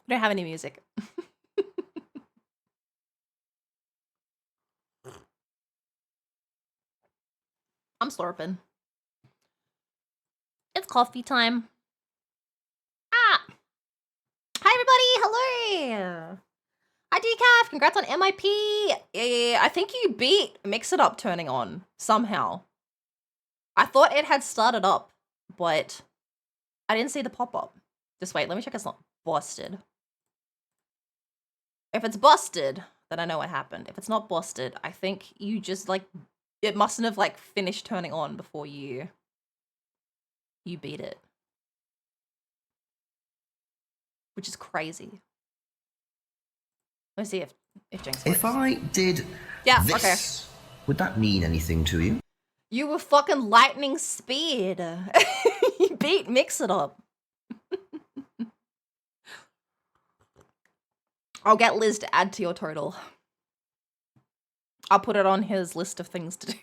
We don't have any music. I'm slurping. It's coffee time. Ah! Hi, everybody! Hello! Hi, Decaf! Congrats on MIP! Yeah, I think you beat Mix It Up turning on, somehow. I thought it had started up, but I didn't see the pop-up. Just wait, let me check it's not busted. If it's busted, then I know what happened. If it's not busted, I think you just, like, it mustn't have, like, finished turning on before you beat it. Which is crazy. Let's see if Jinx works. If I did this, okay, would that mean anything to you? You were fucking lightning speed. You beat Mix It Up. I'll get Liz to add to your total. I'll put it on his list of things to do.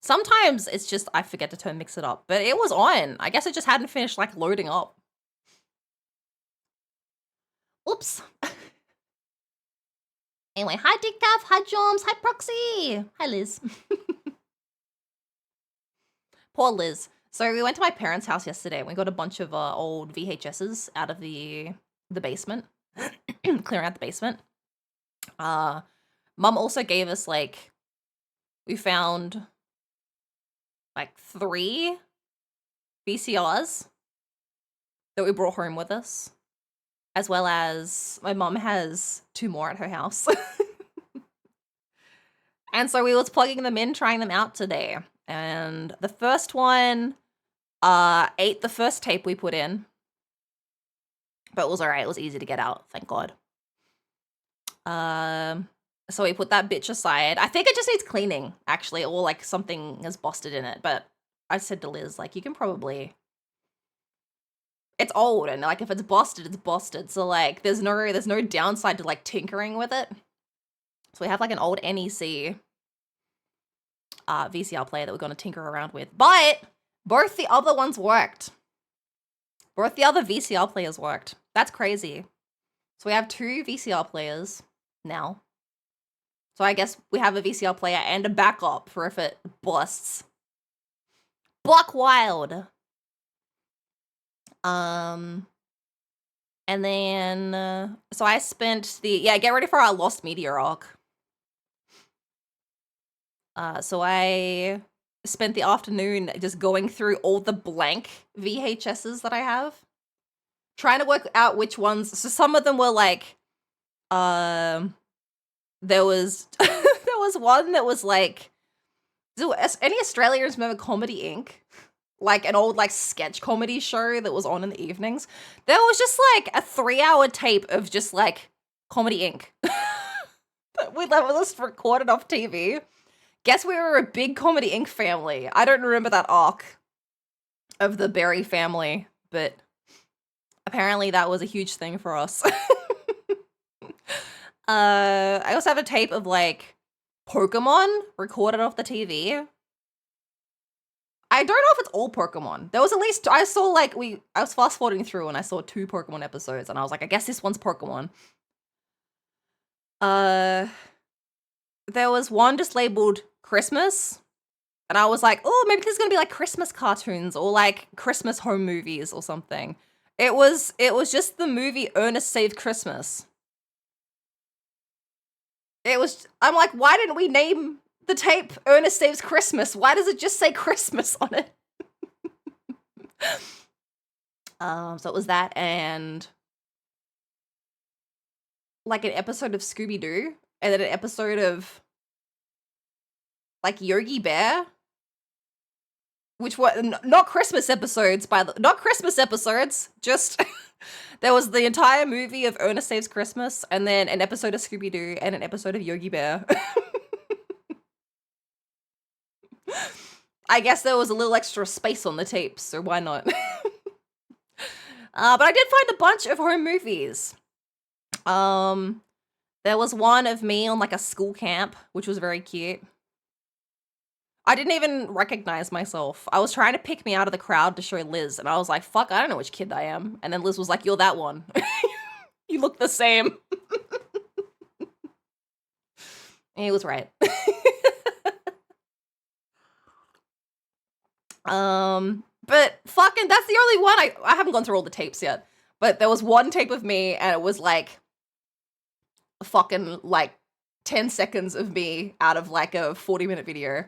Sometimes it's just I forget to turn Mix It Up, but it was on. I guess it just hadn't finished, like, loading up. Oops. Anyway, hi Dickaf, hi Joms, hi Proxy, hi Liz. Poor Liz. So we went to my parents' house yesterday and we got a bunch of old VHSs out of the basement, clearing out the basement. Mum also gave us, like, we found like 3 VCRs that we brought home with us, as well as my mum has 2 more at her house. And so we was plugging them in, trying them out today. And the first one ate the first tape we put in, but it was alright. It was easy to get out, thank God. So we put that bitch aside. I think it just needs cleaning, actually, or like something is busted in it. But I said to Liz, like, you can probably. It's old, and like if it's busted, it's busted. So like, there's no downside to like tinkering with it. So we have like an old NEC VCR player that we're gonna tinker around with. But both the other ones worked. Both the other VCR players worked. That's crazy. So we have 2 VCR players now. So I guess we have a VCR player and a backup for if it busts. Buck wild. And then, so I spent get ready for our Lost Media arc. So I spent the afternoon just going through all the blank VHSs that I have. Trying to work out which ones, so some of them were like, there was there was one that was like, do any Australians remember Comedy Inc? Like an old like sketch comedy show that was on in the evenings. There was just like a 3-hour tape of just like Comedy Inc. that was recorded off TV. Guess we were a big Comedy Inc. family. I don't remember that arc of the Berry family, but apparently that was a huge thing for us. I also have a tape of like Pokemon recorded off the TV. I don't know if it's all Pokemon. There was at least, I saw like, I was fast forwarding through and I saw 2 Pokemon episodes and I was like, I guess this one's Pokemon. There was one just labeled Christmas. And I was like, oh, maybe there's gonna be like Christmas cartoons or like Christmas home movies or something. It was just the movie Ernest Saves Christmas. I'm like, why didn't we name the tape Ernest Saves Christmas? Why does it just say Christmas on it? So it was that and like an episode of Scooby-Doo and then an episode of like Yogi Bear, which were not Christmas episodes, not Christmas episodes, just there was the entire movie of Ernest Saves Christmas and then an episode of Scooby-Doo and an episode of Yogi Bear. I guess there was a little extra space on the tape, so why not? But I did find a bunch of home movies. There was one of me on like a school camp, which was very cute. I didn't even recognize myself. I was trying to pick me out of the crowd to show Liz, and I was like, fuck, I don't know which kid I am. And then Liz was like, you're that one. You look the same. And he was right. But fucking, that's the only one. I haven't gone through all the tapes yet. But there was one tape of me, and it was like fucking like 10 seconds of me out of like a 40-minute video.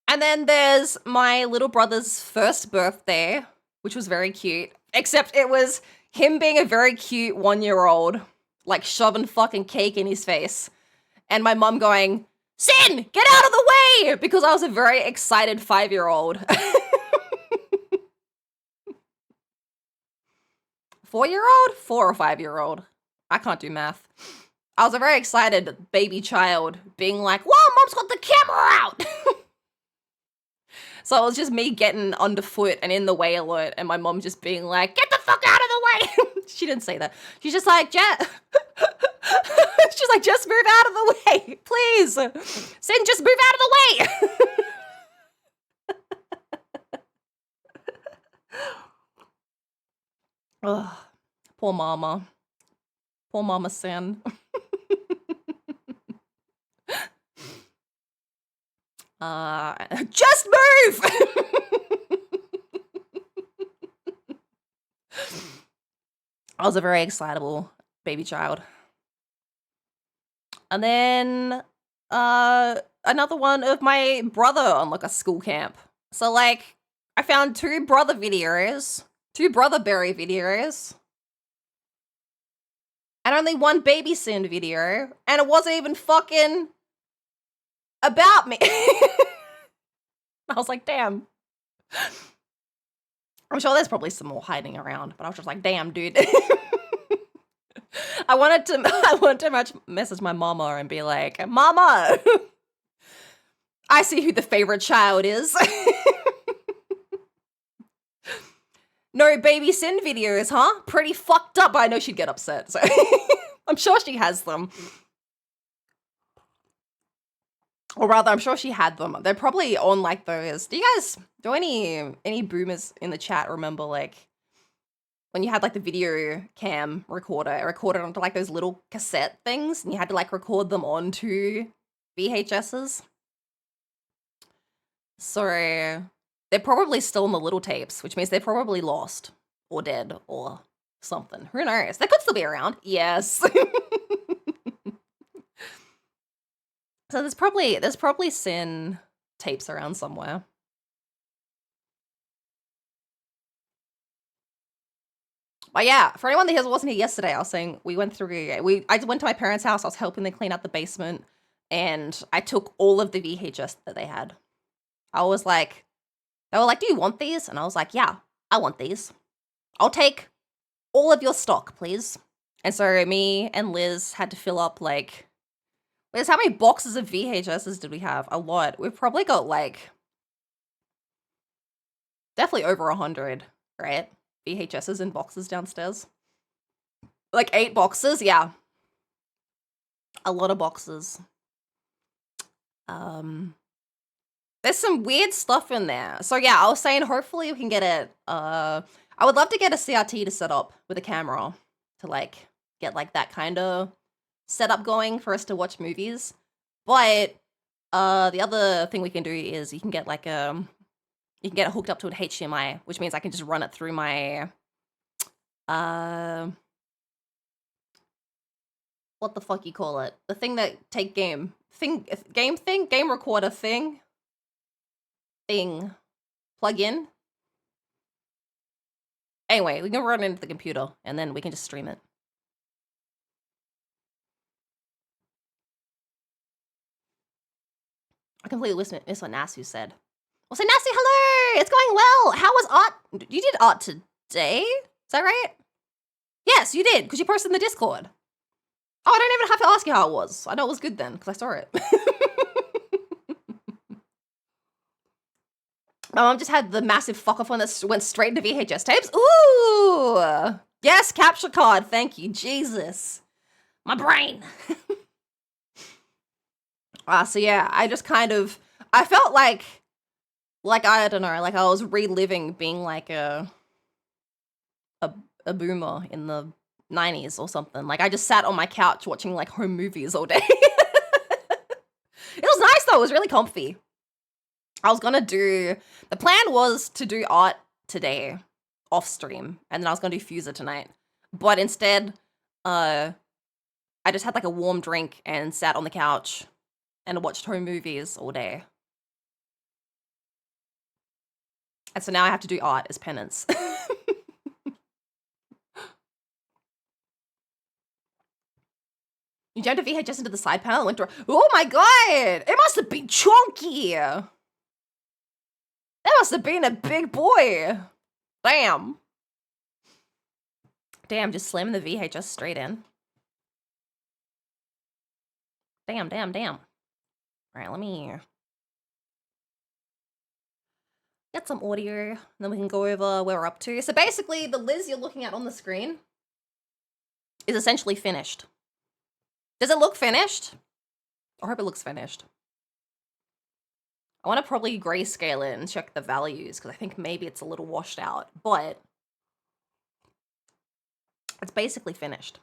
And then there's my little brother's first birthday, which was very cute. Except it was him being a very cute 1-year-old, like shoving fucking cake in his face. And my mum going, Sin, get out of the way! Because I was a very excited 5-year-old. 4-year-old? 4 or 5-year-old. I can't do math. I was a very excited baby child being like, whoa, mom's got the camera out! So it was just me getting underfoot and in the way alert, and my mom just being like, get the fuck out of the way! She didn't say that. She's just like, she's like, just move out of the way, please. Sin, just move out of the way. Ugh, poor mama. Poor mama Sin. Just move! I was a very excitable baby child. And then, another one of my brother on, like, a school camp. So, like, I found 2 brother videos, 2 Brotherberry videos, and only 1 Baby Sin video, and it wasn't even fucking about me. I was like, damn. I'm sure there's probably some more hiding around, but I was just like, damn, dude. I wanted to message my mama and be like, Mama, I see who the favorite child is. No Baby Sin videos, huh? Pretty fucked up. I know she'd get upset, so I'm sure she has them. Or rather, I'm sure she had them. They're probably on, like, those. Do any boomers in the chat remember, like, when you had, like, the video cam recorder, it recorded onto, like, those little cassette things, and you had to, like, record them onto VHSs? So, they're probably still on the little tapes, which means they're probably lost, or dead, or something. Who knows? They could still be around. Yes. So there's probably Sin tapes around somewhere. But yeah, for anyone that wasn't here yesterday, I was saying I went to my parents' house, I was helping them clean out the basement, and I took all of the VHS that they had. They were like, do you want these? And I was like, yeah, I want these. I'll take all of your stock, please. And so me and Liz had to fill up, like, Liz, how many boxes of VHSs did we have? A lot. We've probably got, like, definitely over 100, right? VHSs in boxes downstairs. Like 8 boxes? Yeah. A lot of boxes. There's some weird stuff in there. So yeah, I was saying hopefully we can get it. I would love to get a CRT to set up with a camera to, like, get, like, that kind of setup going for us to watch movies. But the other thing we can do is you can get, like, you can get it hooked up to an HDMI, which means I can just run it through my what the fuck you call it? The thing that take game recorder thing plug in. Anyway, we can run it into the computer and then we can just stream it. I completely missed what Nasu said. Well, say Nasu, hello! It's going well! How was art? You did art today? Is that right? Yes, you did, because you posted in the Discord. Oh, I don't even have to ask you how it was. I know it was good then, because I saw it. My mom just had the massive fuck-off one that went straight into VHS tapes. Ooh! Yes, capture card. Thank you, Jesus. My brain. So yeah, I just kind of, I felt like I don't know, like I was reliving being like a boomer in the 90s or something. Like I just sat on my couch watching like home movies all day. It was nice though. It was really comfy. I was gonna do, the plan was to do art today off stream, and then I was gonna do Fuser tonight. But instead, I just had like a warm drink and sat on the couch and watched home movies all day. And so now I have to do art as penance. You jammed a VHS into the side panel and went through. Oh my god! It must have been chunky! That must have been a big boy! Damn. Damn, just slamming the VHS straight in. Damn. Alright, let me get some audio, and then we can go over where we're up to. So basically, the Liz you're looking at on the screen is essentially finished. Does it look finished? I hope it looks finished. I want to probably grayscale it and check the values, because I think maybe it's a little washed out, but it's basically finished.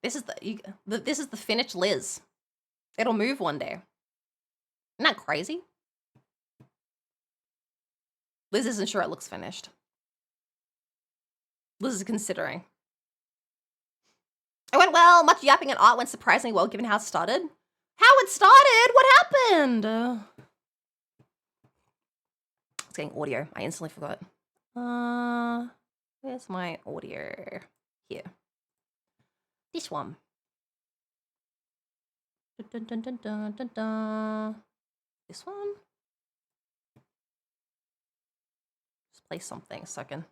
This is the finished Liz. It'll move one day. Isn't that crazy? Liz isn't sure it looks finished. Liz is considering. It went well. Much yapping and art went surprisingly well given how it started. How it started? What happened? I was getting audio. I instantly forgot. Where's my audio? Here. This one. Dun, dun, dun, dun, dun, dun. This one? Just play something a second.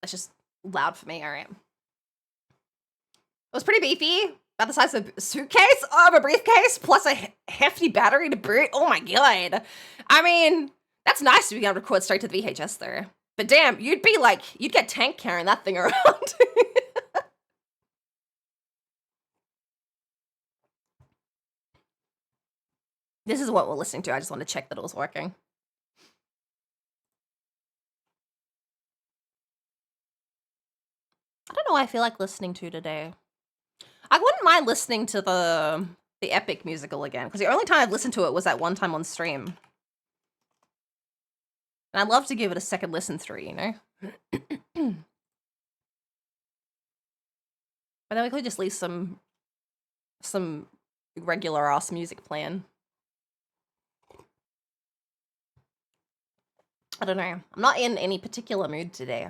That's just loud for me, alright. It was pretty beefy. About the size of a suitcase of a briefcase, plus a hefty battery to boot. Oh my god. I mean, that's nice to be able to record straight to the VHS there. But damn, you'd get Tank carrying that thing around. This is what we're listening to. I just want to check that it was working. I don't know what I feel like listening to today. I wouldn't mind listening to the Epic musical again, because the only time I've listened to it was that one time on stream. And I'd love to give it a second listen through, you know? But then we could just leave some regular ass music playing. I don't know. I'm not in any particular mood today.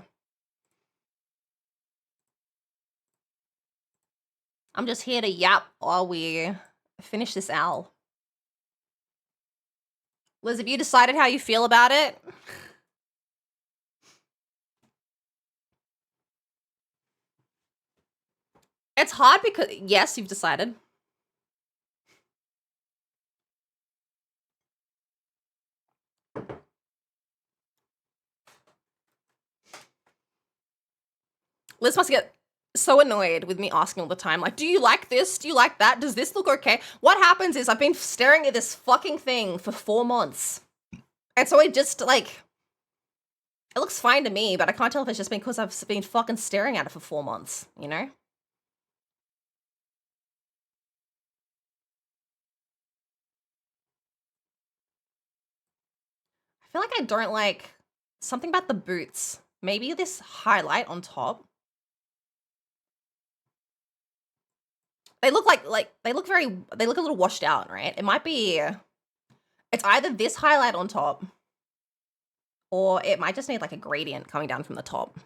I'm just here to yap while we finish this owl. Liz, have you decided how you feel about it? It's hard because, yes, you've decided. Liz must get so annoyed with me asking all the time, like, do you like this? Do you like that? Does this look okay? What happens is I've been staring at this fucking thing for 4 months. And so it just, like, it looks fine to me, but I can't tell if it's just because I've been fucking staring at it for 4 months, you know? I feel like I don't like something about the boots. Maybe this highlight on top. They look they look a little washed out, right? It might be, it's either this highlight on top, or it might just need like a gradient coming down from the top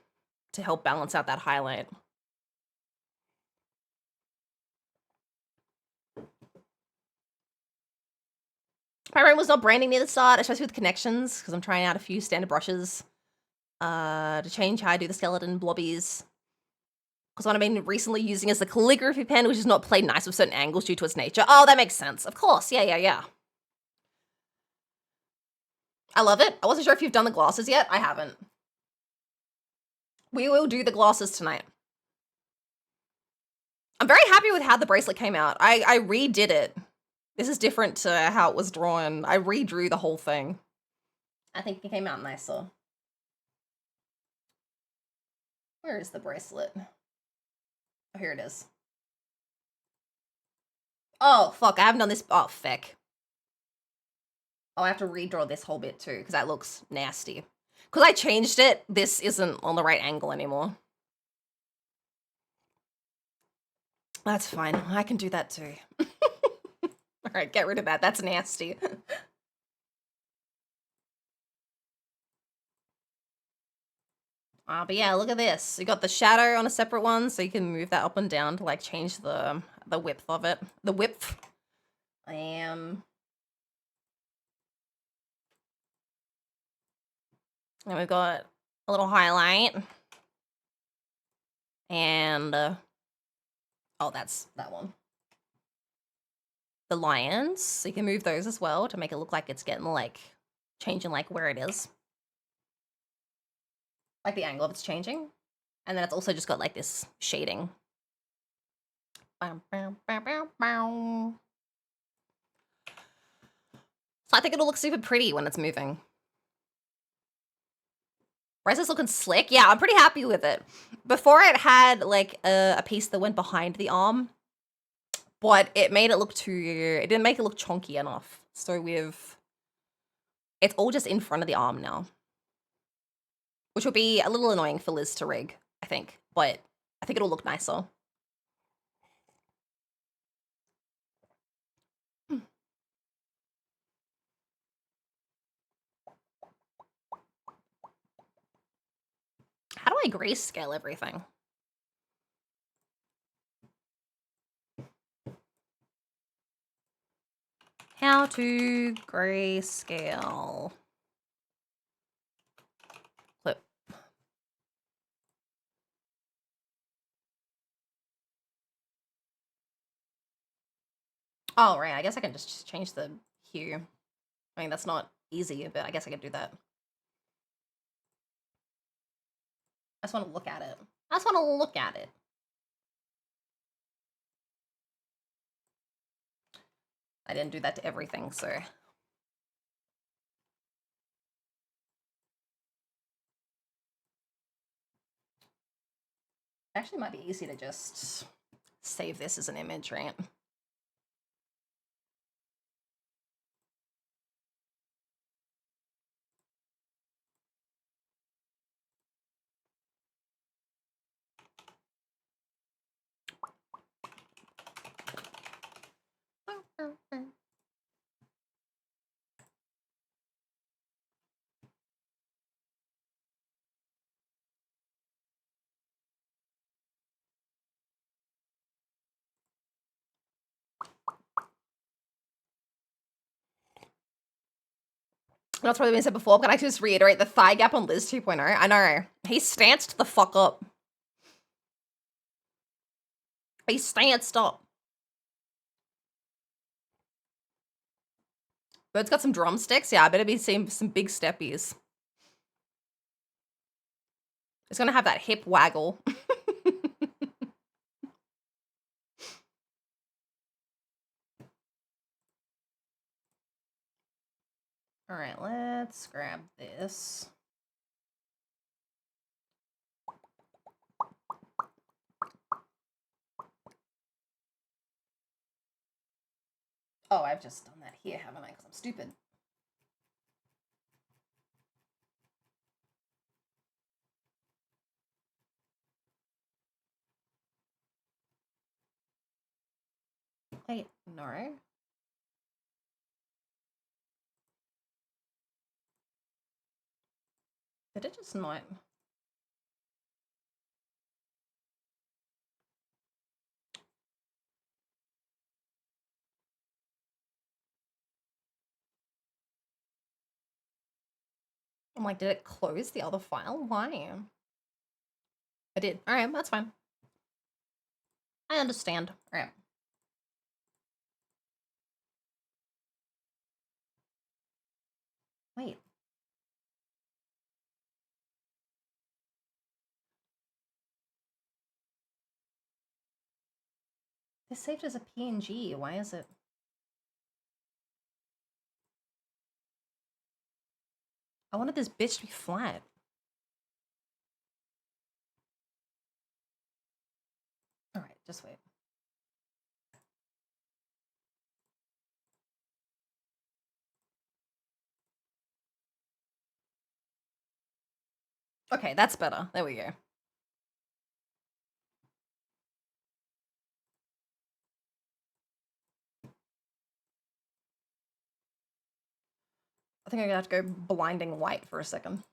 to help balance out that highlight. My room was not branding near the start, especially with connections, because I'm trying out a few standard brushes to change how I do the skeleton blobbies. Because what I've been recently using is the calligraphy pen, which is not played nice with certain angles due to its nature. Oh, that makes sense. Of course. Yeah. I love it. I wasn't sure if you've done the glasses yet. I haven't. We will do the glasses tonight. I'm very happy with how the bracelet came out. I redid it. This is different to how it was drawn. I redrew the whole thing. I think it came out nicer. Where is the bracelet? Oh, here it is. Oh, fuck. I haven't done this. Oh, feck. Oh, I have to redraw this whole bit too, because that looks nasty. Because I changed it, this isn't on the right angle anymore. That's fine. I can do that too. Alright, get rid of that. That's nasty. But yeah, look at this. You got the shadow on a separate one, so you can move that up and down to like change the width of it. The width. And we've got a little highlight. And oh, that's that one. The lions. So you can move those as well to make it look like it's getting like changing like where it is. Like the angle of it's changing. And then it's also just got like this shading. So I think it'll look super pretty when it's moving. Bracelet's looking slick. Yeah, I'm pretty happy with it. Before it had like a piece that went behind the arm, but it made it look it didn't make it look chunky enough. So it's all just in front of the arm now. Which will be a little annoying for Liz to rig, I think. But I think it'll look nicer. How do I grayscale everything? How to grayscale. Clip. Oh, right. I guess I can just change the hue. I mean, that's not easy, but I guess I could do that. I just want to look at it. I just want to look at it. I didn't do that to everything, so. Actually, it might be easy to just save this as an image, right? That's probably been said before, but I just reiterate the thigh gap on Liz 2.0. I know. He stanced the fuck up. He stanced up. Bird's got some drumsticks. Yeah, I better be seeing some big steppies. It's gonna have that hip waggle. All right, let's grab this. Oh, I've just done that here, haven't I? Because I'm stupid. Wait, no. Did it just not? I'm like, did it close the other file? Why? I did. All right, that's fine. I understand. All right. Wait. This saved as a PNG. Why is it? I wanted this bitch to be flat. All right, just wait. Okay, that's better. There we go. I think I'm gonna have to go blinding white for a second.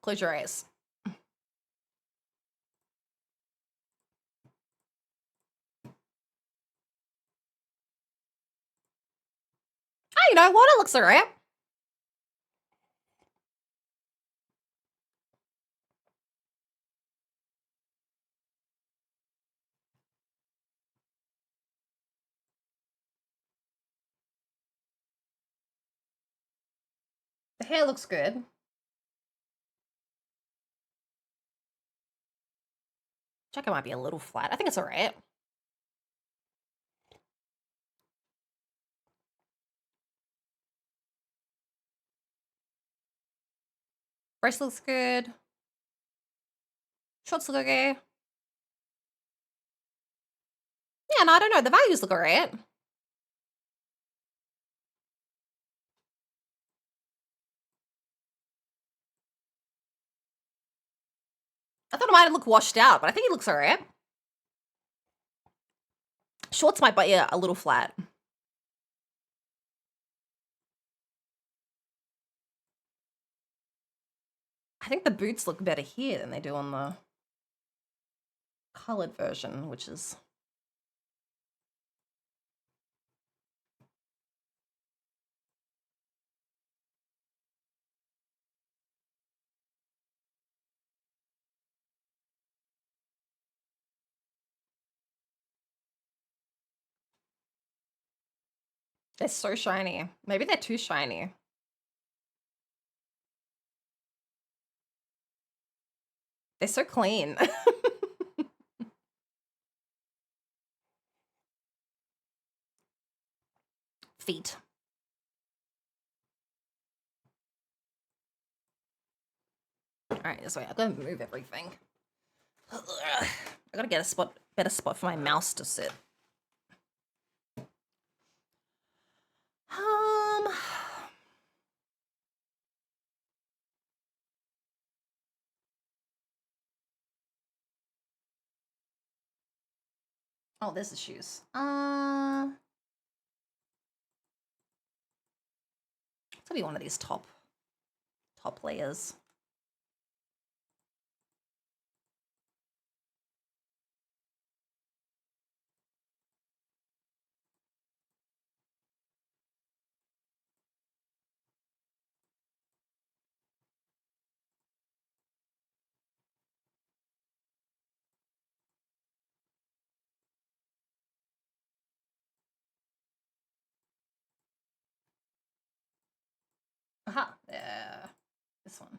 Close your eyes. Oh, you know what? It looks alright. The hair looks good. Jacket might be a little flat. I think it's alright. Brace looks good. Shorts look okay. Yeah, no, I don't know. The values look alright. I thought it might look washed out, but I think it looks alright. Shorts might be a little flat. I think the boots look better here than they do on the colored version, which is... They're so shiny. Maybe they're too shiny. They're so clean. Feet. Alright, this way. I'm gonna move everything. I gotta get a better spot for my mouse to sit. Oh, this is shoes. It's gonna be one of these top layers. Aha, yeah, this one.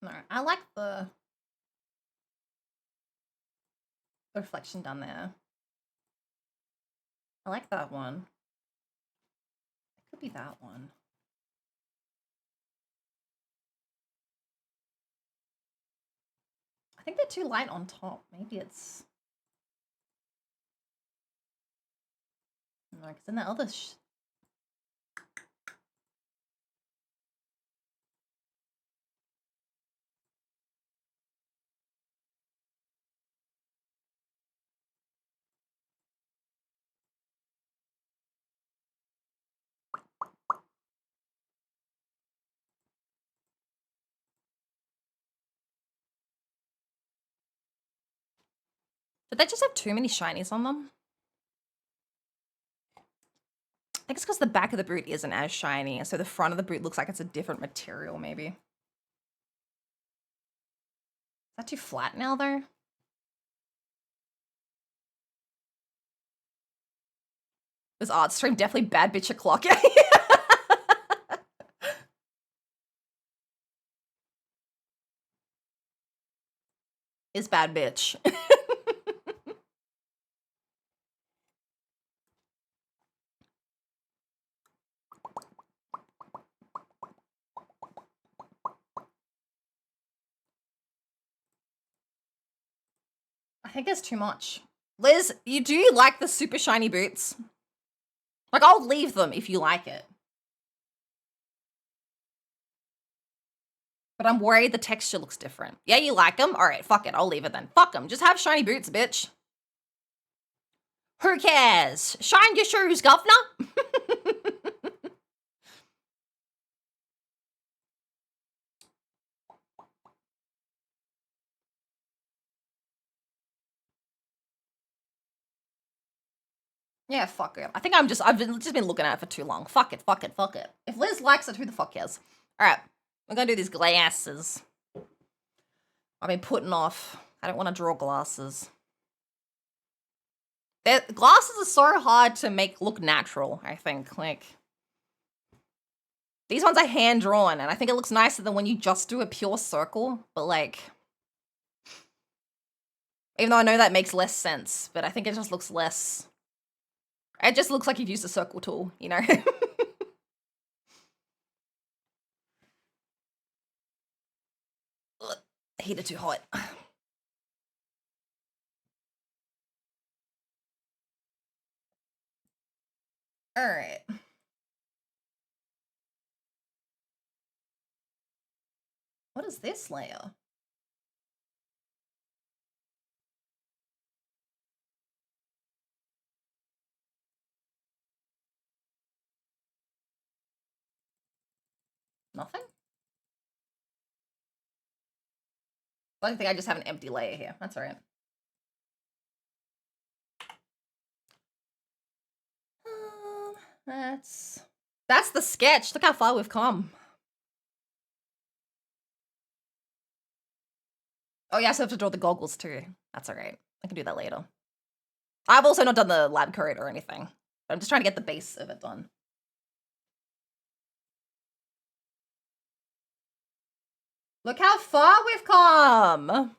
No, I like the reflection down there. I like that one. It could be that one. I think they're too light on top. Maybe it's... No, because then the other... Did they just have too many shinies on them? I think it's because the back of the boot isn't as shiny, so the front of the boot looks like it's a different material, maybe. Is that too flat now, though? This art stream definitely bad bitch o'clock. is bad bitch. I think there's too much. Liz, do you like the super shiny boots? Like, I'll leave them if you like it. But I'm worried the texture looks different. Yeah, you like them? Alright, fuck it, I'll leave it then. Fuck them, just have shiny boots, bitch. Who cares? Shine your shoes, governor! Yeah, fuck it. I think I've just been looking at it for too long. Fuck it, fuck it, fuck it. If Liz likes it, who the fuck cares? Alright, we're gonna do these glasses. I've been putting off. I don't want to draw glasses. Glasses are so hard to make look natural, I think. Like, these ones are hand-drawn, and I think it looks nicer than when you just do a pure circle, but like... Even though I know that makes less sense, but I think it just looks less... It just looks like you've used a circle tool, you know? Heater too hot. Alright. What is this layer? Nothing? I think I just have an empty layer here. That's alright. That's the sketch. Look how far we've come. Oh yeah, so I have to draw the goggles too. That's alright. I can do that later. I've also not done the lab coat or anything. I'm just trying to get the base of it done. Look how far we've come!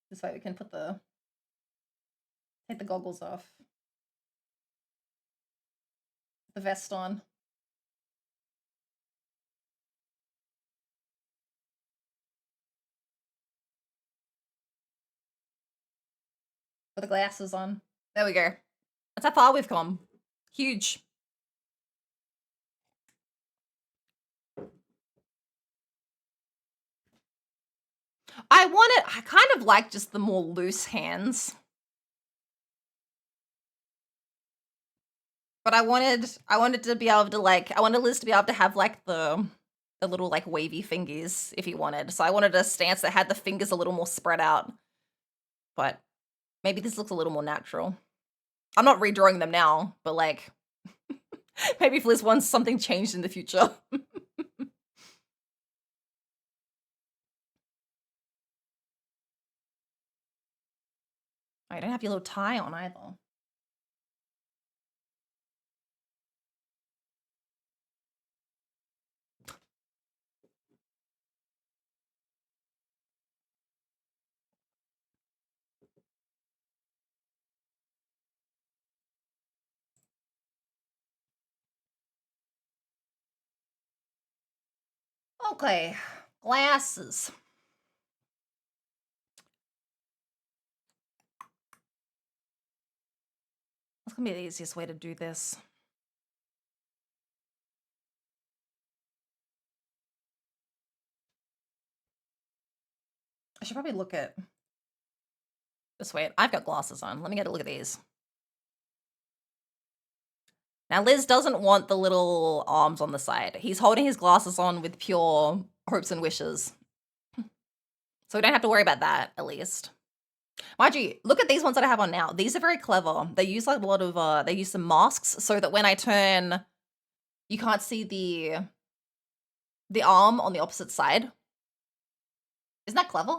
This way we can put take the goggles off. The vest on. Put the glasses on. There we go. That's how far we've come. Huge. I kind of like just the more loose hands. But I wanted to be able to like, I wanted Liz to be able to have like the little like wavy fingers if he wanted. So I wanted a stance that had the fingers a little more spread out. But maybe this looks a little more natural. I'm not redrawing them now, but like, maybe if Liz wants something changed in the future. I don't have your little tie on either. Okay, glasses. That's gonna be the easiest way to do this. I should probably look at this way. I've got glasses on. Let me get a look at these. Now, Liz doesn't want the little arms on the side. He's holding his glasses on with pure hopes and wishes. So we don't have to worry about that, at least. Mind you, look at these ones that I have on now. These are very clever. They use like a lot of, they use some masks so that when I turn, you can't see the arm on the opposite side. Isn't that clever?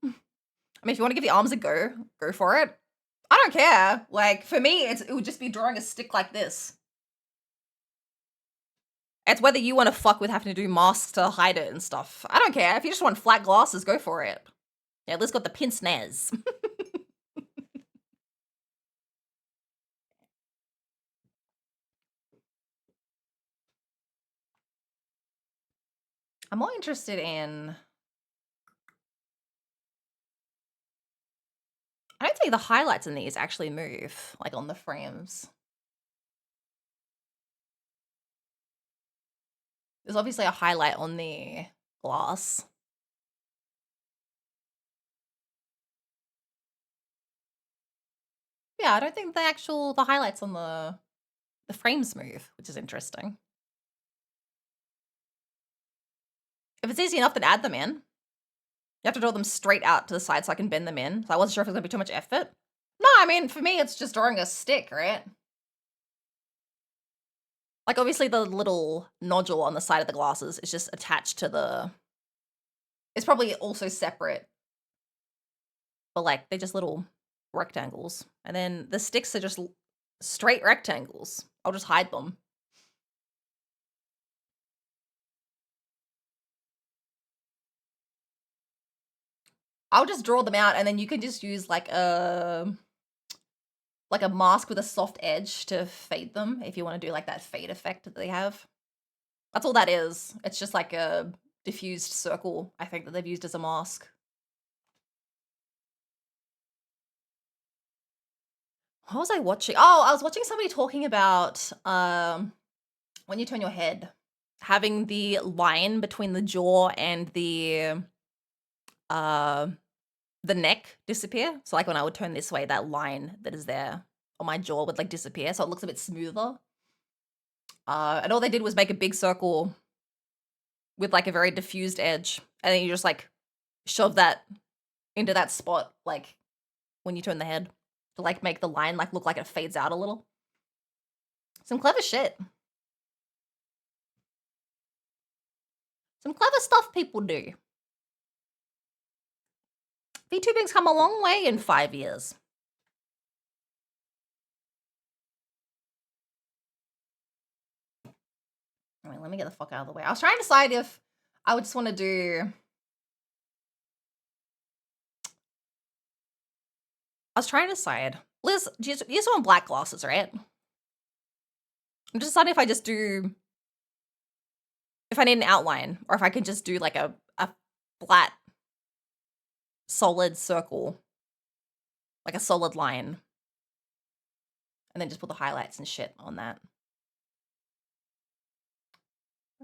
I mean, if you want to give the arms a go, go for it. I don't care. Like, for me, it would just be drawing a stick like this. It's whether you want to fuck with having to do masks to hide it and stuff. I don't care. If you just want flat glasses, go for it. Yeah, Liz got the pince nez. I'm more interested in... I don't think the highlights in these actually move, like on the frames. There's obviously a highlight on the glass. Yeah, I don't think the highlights on the frames move, which is interesting. If it's easy enough, then add them in. You have to draw them straight out to the side so I can bend them in. So I wasn't sure if it was gonna be too much effort. No, I mean, for me, it's just drawing a stick, right? Like, obviously, the little nodule on the side of the glasses is just attached to the... It's probably also separate. But, like, they're just little rectangles. And then the sticks are just straight rectangles. I'll just hide them. I'll just draw them out, and then you can just use, like a mask with a soft edge to fade them if you want to do, like, that fade effect that they have. That's all that is. It's just like a diffused circle, I think, that they've used as a mask. What was I watching? Oh, I was watching somebody talking about when you turn your head, having the line between the jaw and the neck disappear. So, like, when I would turn this way, that line that is there on my jaw would, like, disappear, so it looks a bit smoother. And all they did was make a big circle with, like, a very diffused edge, and then you just, like, shove that into that spot, like, when you turn the head to, like, make the line, like, look like it fades out a little. Some clever shit. Some clever stuff people do. VTubing's come a long way in 5 years. I mean, let me get the fuck out of the way. I was trying to decide if I would just want to do... I was trying to decide. Liz, you just want black glasses, right? I'm just deciding if I just do... If I need an outline, or if I can just do, like, a flat, solid circle. Like a solid line. And then just put the highlights and shit on that. I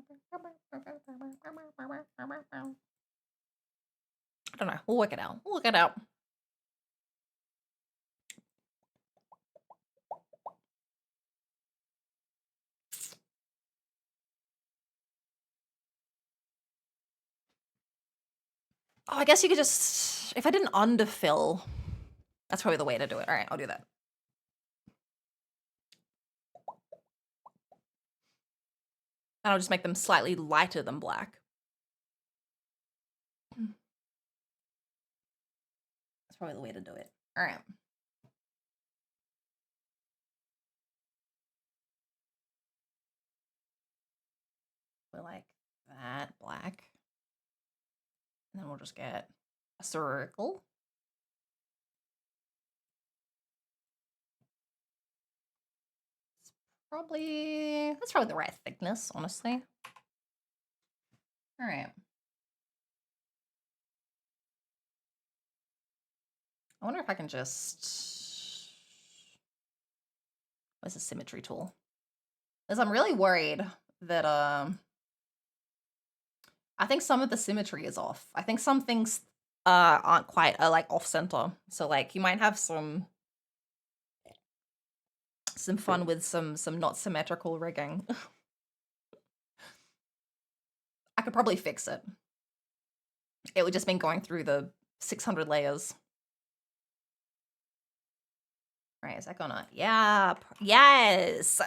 don't know. We'll work it out. We'll work it out. Oh, I guess you could just... If I didn't underfill, that's probably the way to do it. All right, I'll do that. And I'll just make them slightly lighter than black. That's probably the way to do it. All right. We're like that, black. And then we'll just get a circle. That's probably the right thickness, honestly. All right. I wonder if I can just... Where's the symmetry tool? Because I'm really worried that, I think some of the symmetry is off. I think some things aren't quite, like, off-center. So, like, you might have some fun with some not symmetrical rigging. I could probably fix it. It would just mean going through the 600 layers. Right, is that gonna... Yeah, yes!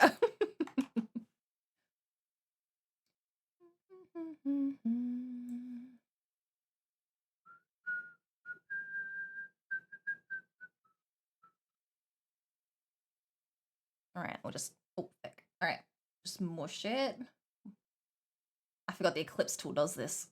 All right, we'll just, oh, thick. All right, just mush it. I forgot the Eclipse tool does this.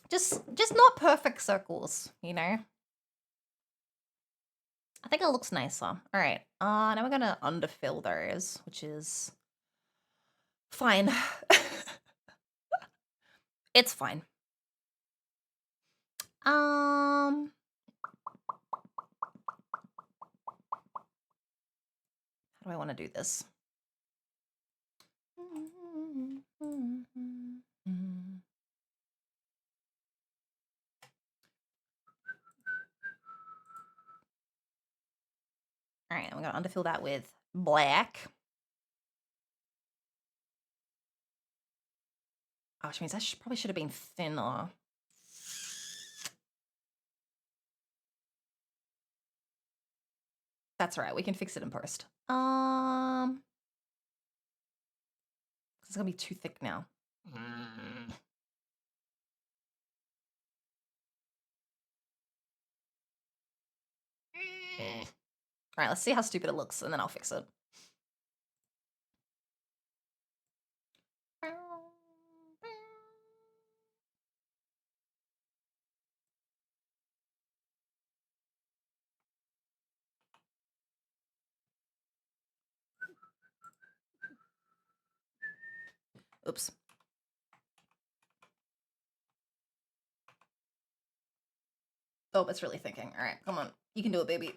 Just not perfect circles, you know? I think it looks nicer. All right. Now we're gonna underfill those, which is fine. It's fine. How do I want to do this? All right, I'm gonna underfill that with black. Oh, which means that probably should have been thinner. That's all right. We can fix it in post. It's gonna be too thick now. All right, let's see how stupid it looks, and then I'll fix it. Oops. Oh, it's really thinking. All right, come on. You can do it, baby.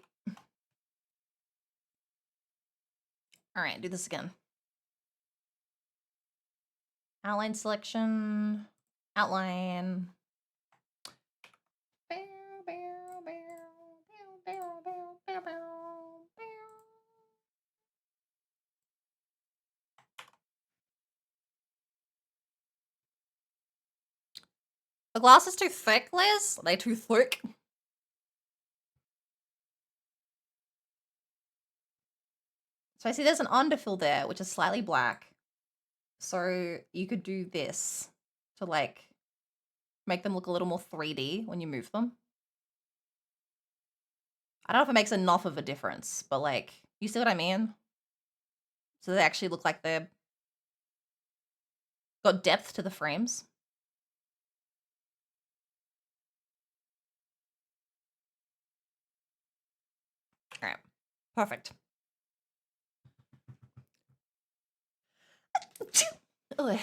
All right, do this again. Outline selection. Outline. The glass is too thick, Liz? Are they too thick? So I see there's an underfill there, which is slightly black. So you could do this to like make them look a little more 3D when you move them. I don't know if it makes enough of a difference, but like, you see what I mean? So they actually look like they're got depth to the frames. All right, perfect. Ugh.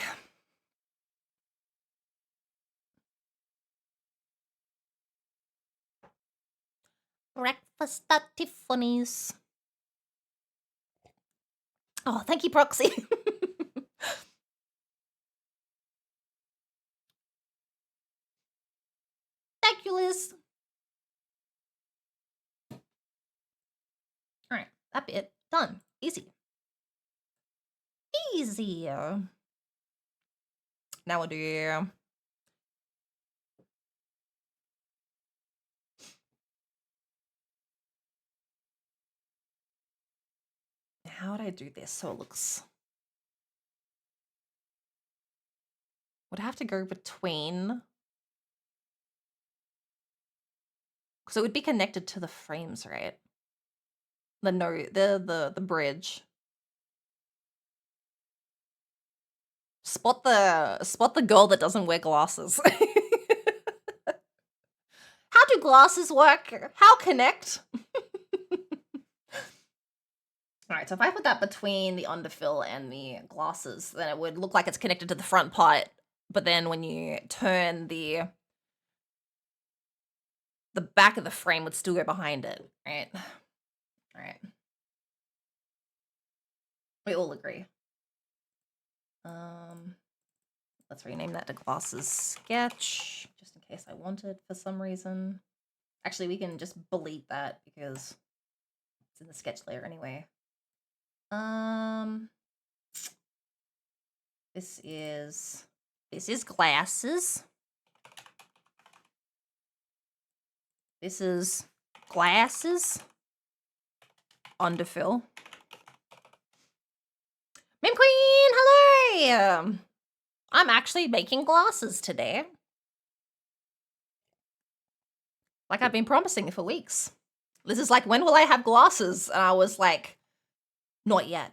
Breakfast at Tiffany's. Oh, thank you, Proxy. Thank you, Liz. All right, that bit done. Easy. Easy. Now we'll do how would I do this so it looks... Would I have to go between? Because it would be connected to the frames, right? The bridge. Spot the girl that doesn't wear glasses. How do glasses work? How connect? Alright, so if I put that between the underfill and the glasses, then it would look like it's connected to the front part. But then when you turn the back of the frame would still go behind it, right? Alright. We all agree. Let's rename that to glasses sketch, just in case I want it for some reason. Actually, we can just delete that because it's in the sketch layer anyway. This is glasses. This is glasses. Underfill. Meme Queen, hello! I'm actually making glasses today. Like I've been promising for weeks. This is like, when will I have glasses? And I was like, not yet.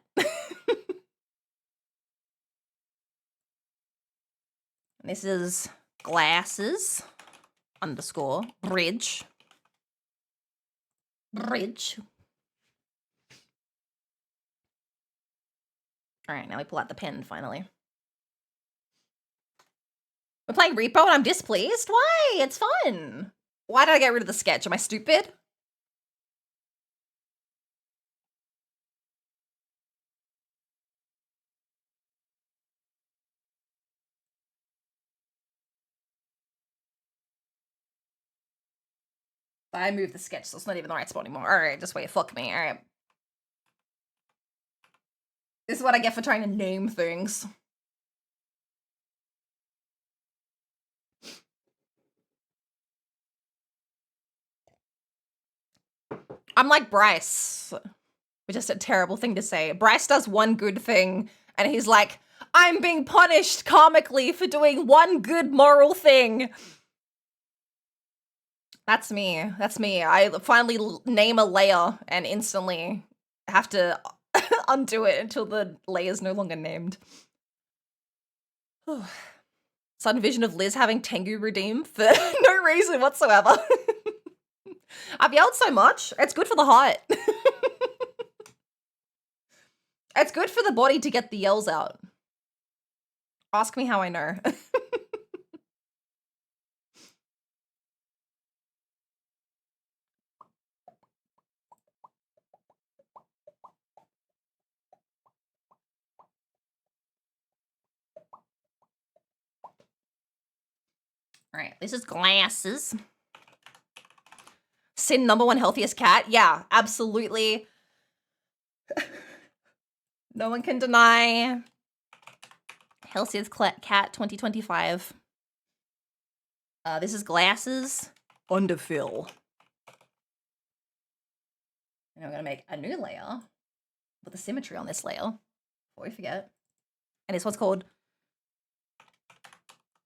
This is glasses underscore bridge. Bridge. All right, now we pull out the pen finally. We're playing Repo and I'm displeased? Why? It's fun. Why did I get rid of the sketch? Am I stupid? I moved the sketch, so it's not even the right spot anymore. All right, just wait. Fuck me. All right. This is what I get for trying to name things. I'm like Bryce, which is a terrible thing to say. Bryce does one good thing, and he's like, I'm being punished karmically for doing one good moral thing. That's me. That's me. I finally name a layer and instantly have to undo it until the layer's no longer named. Sudden vision of Liz having Tengu redeem for no reason whatsoever. I've yelled so much. It's good for the heart. It's good for the body to get the yells out. Ask me how I know. All right, this is glasses. Sin #1 healthiest cat. Yeah, absolutely. No one can deny. Healthiest cat 2025. This is glasses. Underfill. And I'm gonna make a new layer with the symmetry on this layer before we forget. And this one's called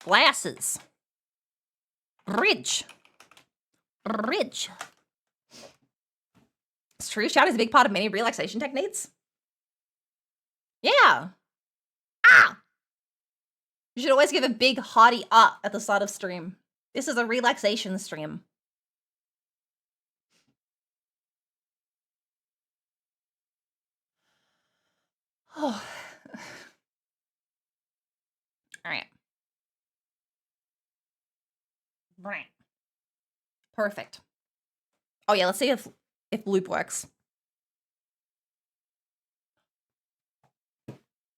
glasses. Bridge. Bridge. It's true. Shout is a big part of many relaxation techniques. Yeah. Ah! You should always give a big hearty at the start of stream. This is a relaxation stream. Oh. All right. Right. Perfect. Oh yeah, let's see if loop works.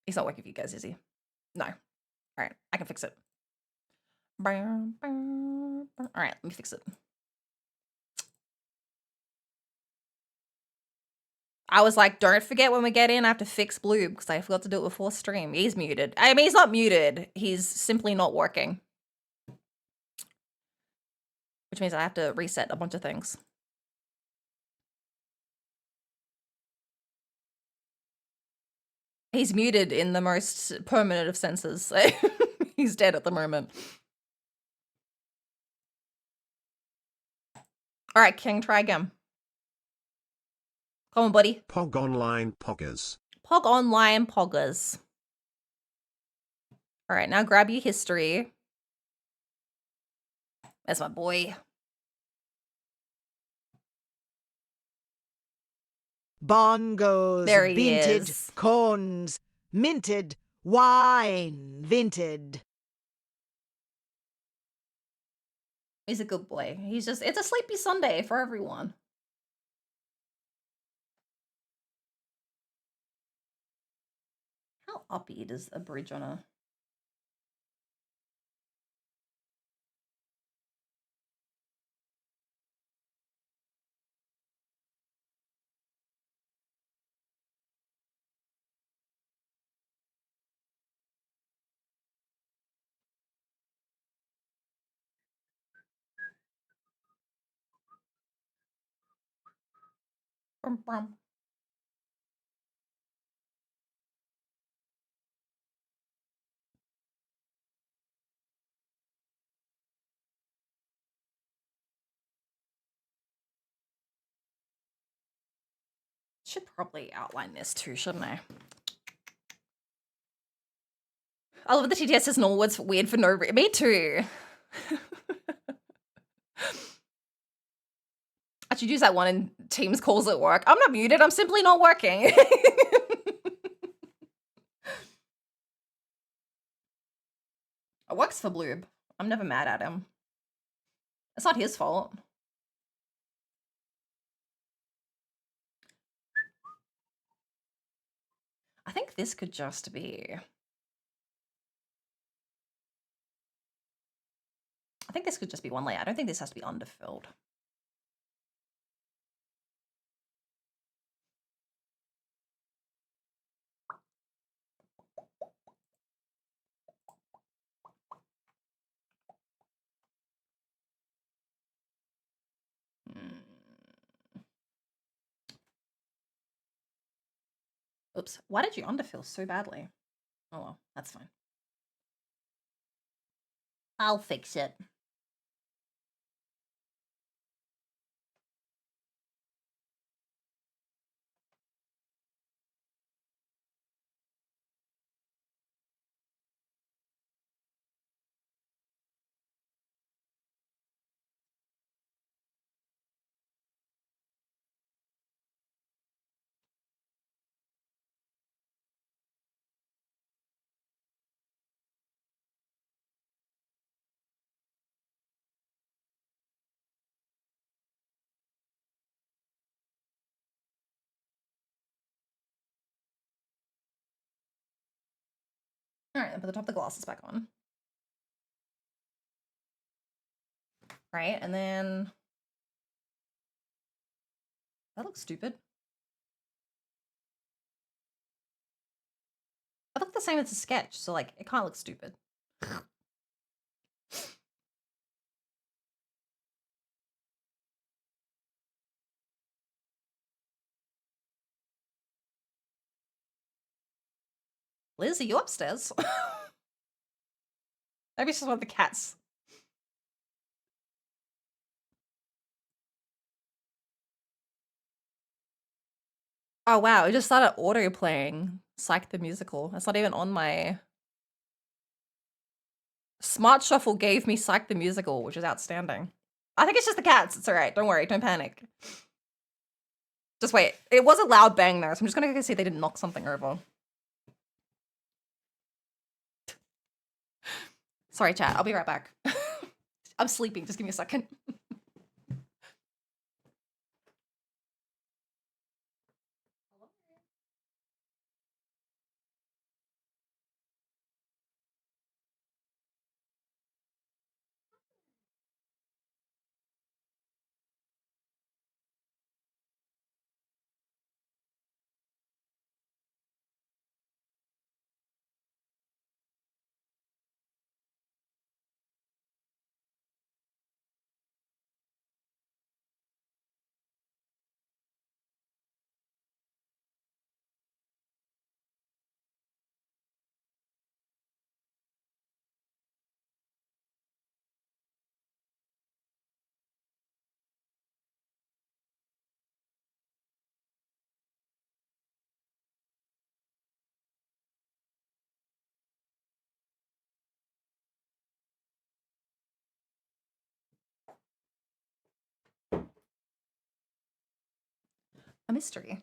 He's not working for you guys, is he? No. All right, I can fix it. All right, let me fix it. I was like, don't forget when we get in, I have to fix Blue because I forgot to do it before stream. He's muted. I mean, he's not muted. He's simply not working. Which means I have to reset a bunch of things. He's muted in the most permanent of senses. He's dead at the moment. All right, King, try again. Come on, buddy. Pog Online Poggers. Pog Online Poggers. All right, now grab your history. That's my boy. Bongos, There he vinted, is. corns, minted, wine, vinted. He's a good boy. He's just, it's a sleepy Sunday for everyone. How uppy does a bridge on a... Brum, brum. Should probably outline this too, shouldn't I? I love the TTS says Norwood's weird for no reason. Me too. I should use that one in Teams calls at work. I'm not muted, I'm simply not working. It works for Bloob. I'm never mad at him. It's not his fault. I think this could just be... I think this could just be one layer. I don't think this has to be underfilled. Oops. Why did you underfill so badly? Oh well, that's fine. I'll fix it. All right, then put the top of the glasses back on. Right, and then... That looks stupid. I look the same as a sketch, so like, it can't look stupid. Liz, are you upstairs? Maybe it's just one of the cats. Oh wow, it just started auto playing Psych the Musical. That's not even on my... Smart Shuffle gave me Psych the Musical, which is outstanding. I think it's just the cats. It's alright. Don't worry. Don't panic. Just wait. It was a loud bang there, so I'm just gonna go see if they didn't knock something over. Sorry, chat. I'll be right back. I'm sleeping. Just give me a second. A mystery.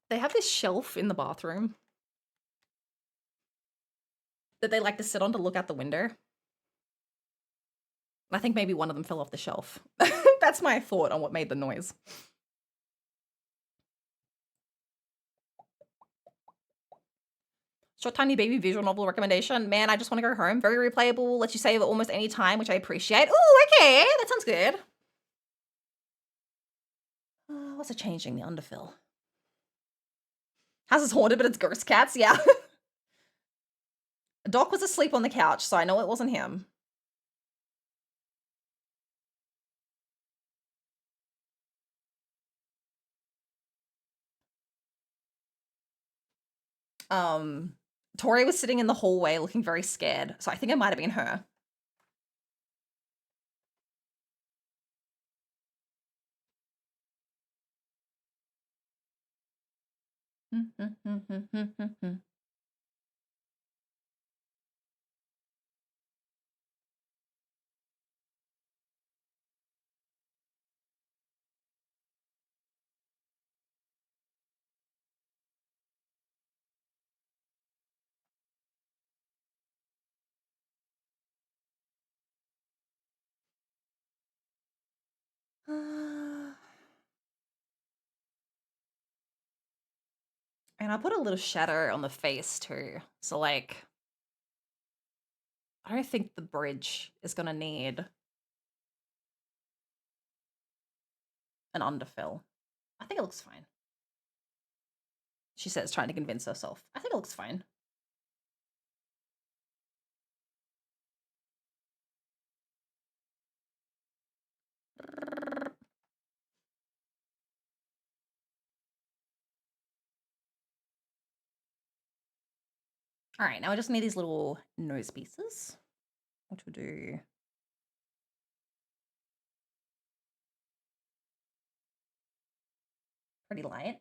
They have this shelf in the bathroom that they like to sit on to look out the window. I think maybe one of them fell off the shelf. That's my thought on what made the noise. Short Tiny Baby visual novel recommendation. Man, I just want to go home. Very replayable. Lets you save at almost any time, which I appreciate. Oh, okay. That sounds good. What's it changing? The underfill. House is haunted, but it's ghost cats. Yeah. Doc was asleep on the couch, so I know it wasn't him. Tori was sitting in the hallway looking very scared, so I think it might have been her. And I put a little shadow on the face too. So like, I don't think the bridge is gonna need an underfill. I think it looks fine. She says, trying to convince herself. I think it looks fine. All right, now I just need these little nose pieces, which will do. Pretty light.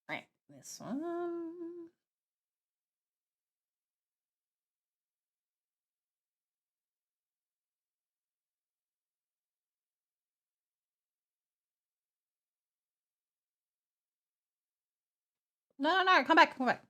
All right, this one. No, come back, come back.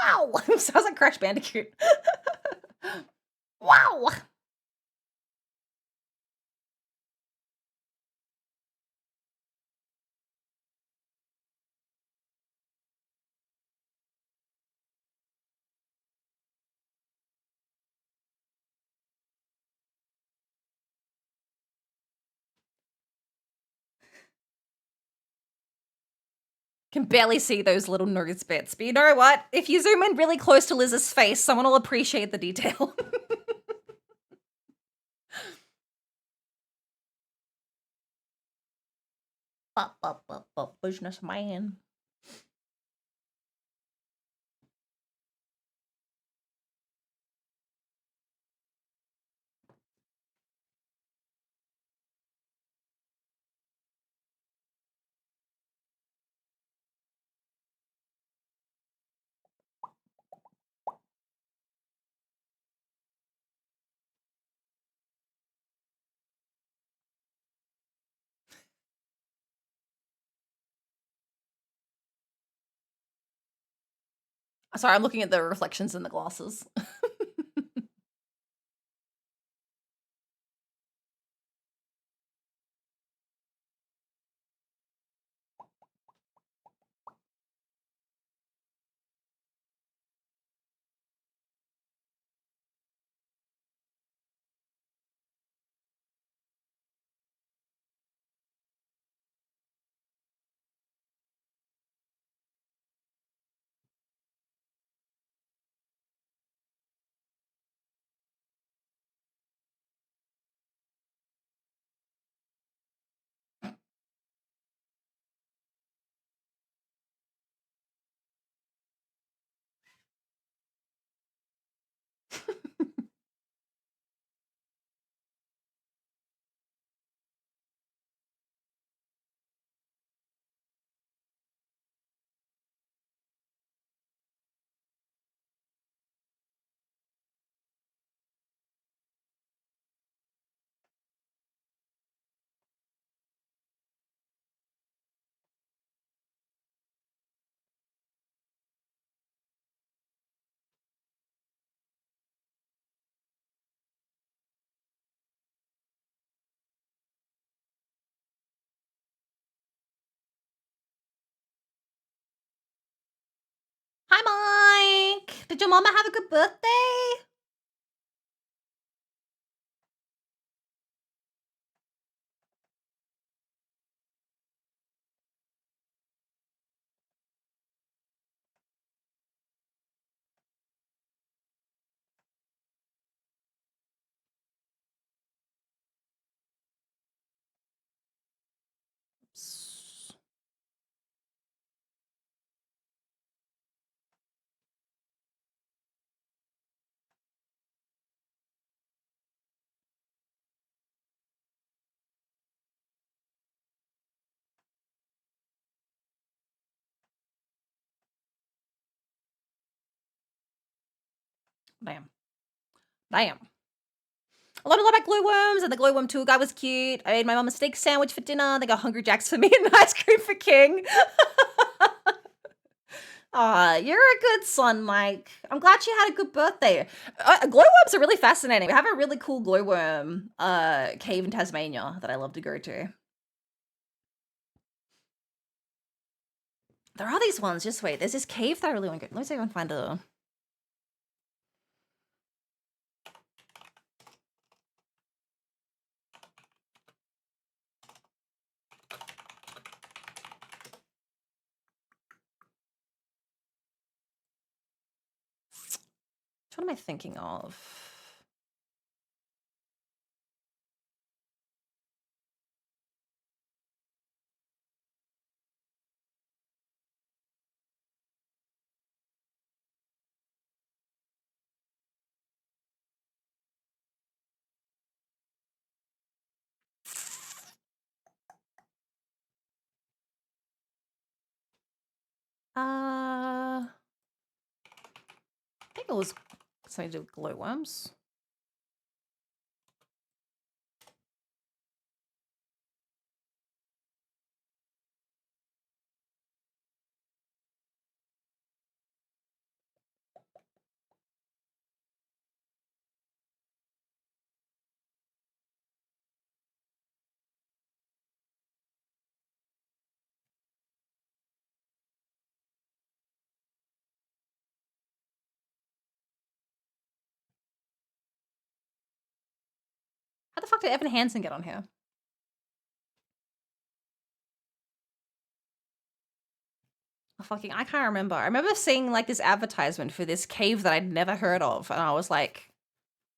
Wow! Sounds like Crash Bandicoot. Wow! Can barely see those little nose bits, but you know what? If you zoom in really close to Liz's face, someone will appreciate the detail. Businessman. Sorry, I'm looking at the reflections in the glasses. Did your mama have a good birthday? Damn. Damn. I learned a lot about glowworms, and the glowworm tour guide was cute. I made my mom a steak sandwich for dinner. They got Hungry Jacks for me and ice cream for King. Aw, you're a good son, Mike. I'm glad you had a good birthday. Glowworms are really fascinating. We have a really cool glowworm cave in Tasmania that I love to go to. There are these ones. Just wait. There's this cave that I really want to go. Let me see if I can find a... What am I thinking of? I think it was something to do with glowworms. How the fuck did Evan Hansen get on here? Oh, fucking, I can't remember. I remember seeing like this advertisement for this cave that I'd never heard of, and I was like,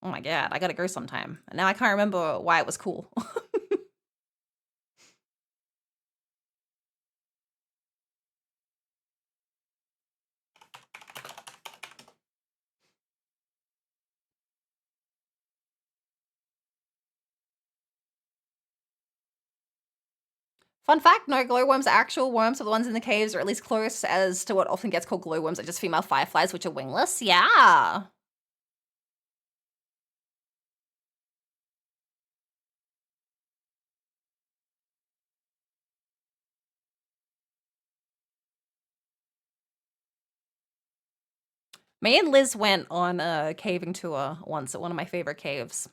oh my god, I gotta go sometime. And now I can't remember why it was cool. Fun fact, no, glowworms are actual worms, so the ones in the caves are at least close as to what often gets called glowworms, are just female fireflies, which are wingless. Yeah. Me and Liz went on a caving tour once at one of my favorite caves.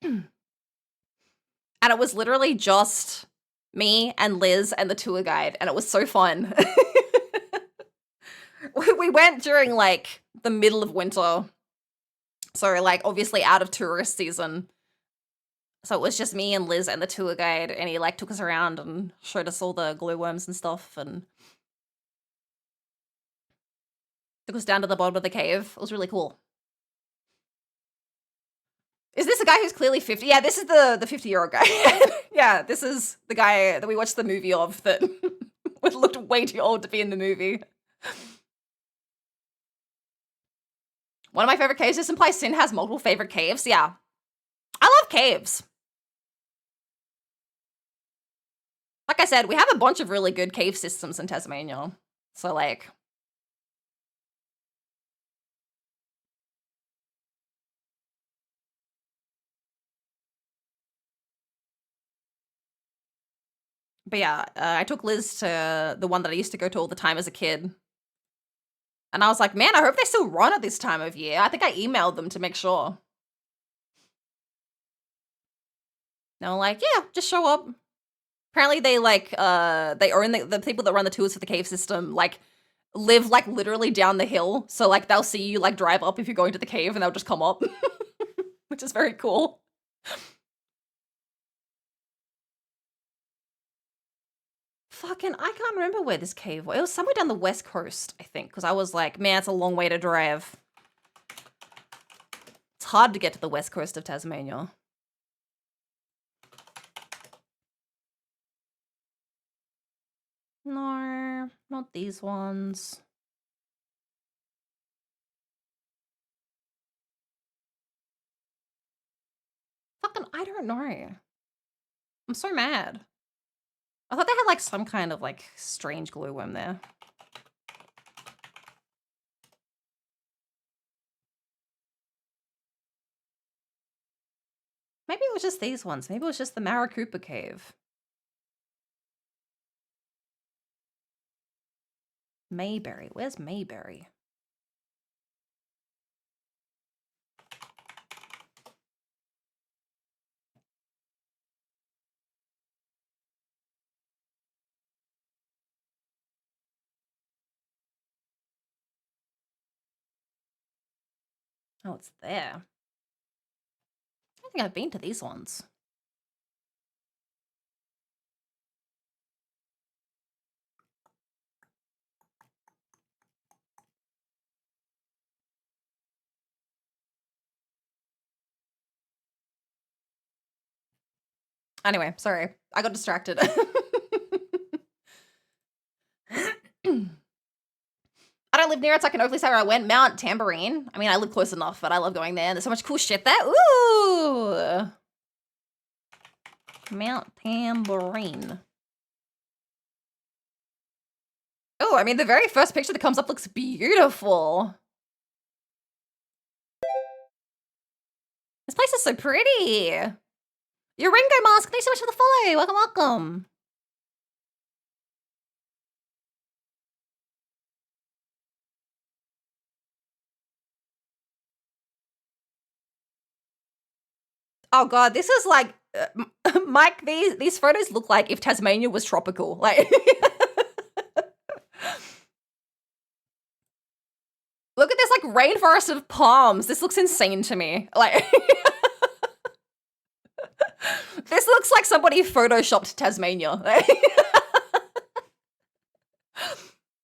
And it was literally just me and Liz and the tour guide, and it was so fun. We went during like the middle of winter, so like obviously out of tourist season. So it was just me and Liz and the tour guide, and he like took us around and showed us all the glowworms and stuff, and took us down to the bottom of the cave. It was really cool. Is this a guy who's clearly 50? Yeah, this is the 50-year-old guy. Yeah, this is the guy that we watched the movie of that looked way too old to be in the movie. One of my favorite caves. This implies Sin has multiple favorite caves. Yeah. I love caves. Like I said, we have a bunch of really good cave systems in Tasmania. So, like... But yeah, I took Liz to the one that I used to go to all the time as a kid. And I was like, man, I hope they still run at this time of year. I think I emailed them to make sure. And I'm like, yeah, just show up. Apparently they like, they own the people that run the tours for the cave system, like, live like literally down the hill. So like they'll see you like drive up if you're going to the cave and they'll just come up, which is very cool. Fucking, I can't remember where this cave was. It was somewhere down the west coast, I think, because I was like, man, it's a long way to drive. It's hard to get to the west coast of Tasmania. No, not these ones. Fucking, I don't know. I'm so mad. I thought they had like some kind of like strange glowworm there. Maybe it was just these ones. Maybe it was just the Maricopa Cave. Mayberry. Where's Mayberry? Oh, it's there. I don't think I've been to these ones. Anyway, sorry. I got distracted. I don't live near it, so I can hopefully say where I went. Mount Tambourine. I mean, I live close enough, but I love going there. There's so much cool shit there. Ooh! Mount Tambourine. Oh, I mean, the very first picture that comes up looks beautiful. This place is so pretty. Your Ringo Mask, thanks so much for the follow. Welcome, welcome. Oh god, this is like Mike. These photos look like if Tasmania was tropical. Like, look at this like rainforest of palms. This looks insane to me. Like, this looks like somebody photoshopped Tasmania.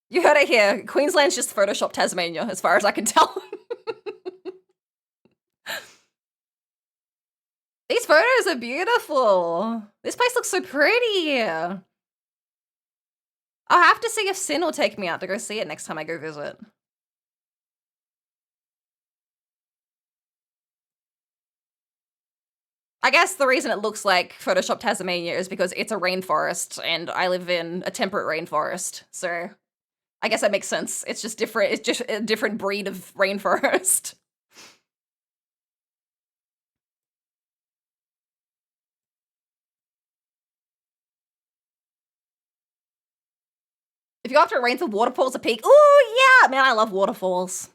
You heard it here. Queensland's just photoshopped Tasmania, as far as I can tell. These photos are beautiful. This place looks so pretty. I'll have to see if Sin will take me out to go see it next time I go visit. I guess the reason it looks like Photoshop Tasmania is because it's a rainforest and I live in a temperate rainforest. So I guess that makes sense. It's just different. It's just a different breed of rainforest. If you go after it rains, the waterfalls are peak. Ooh, yeah! Man, I love waterfalls.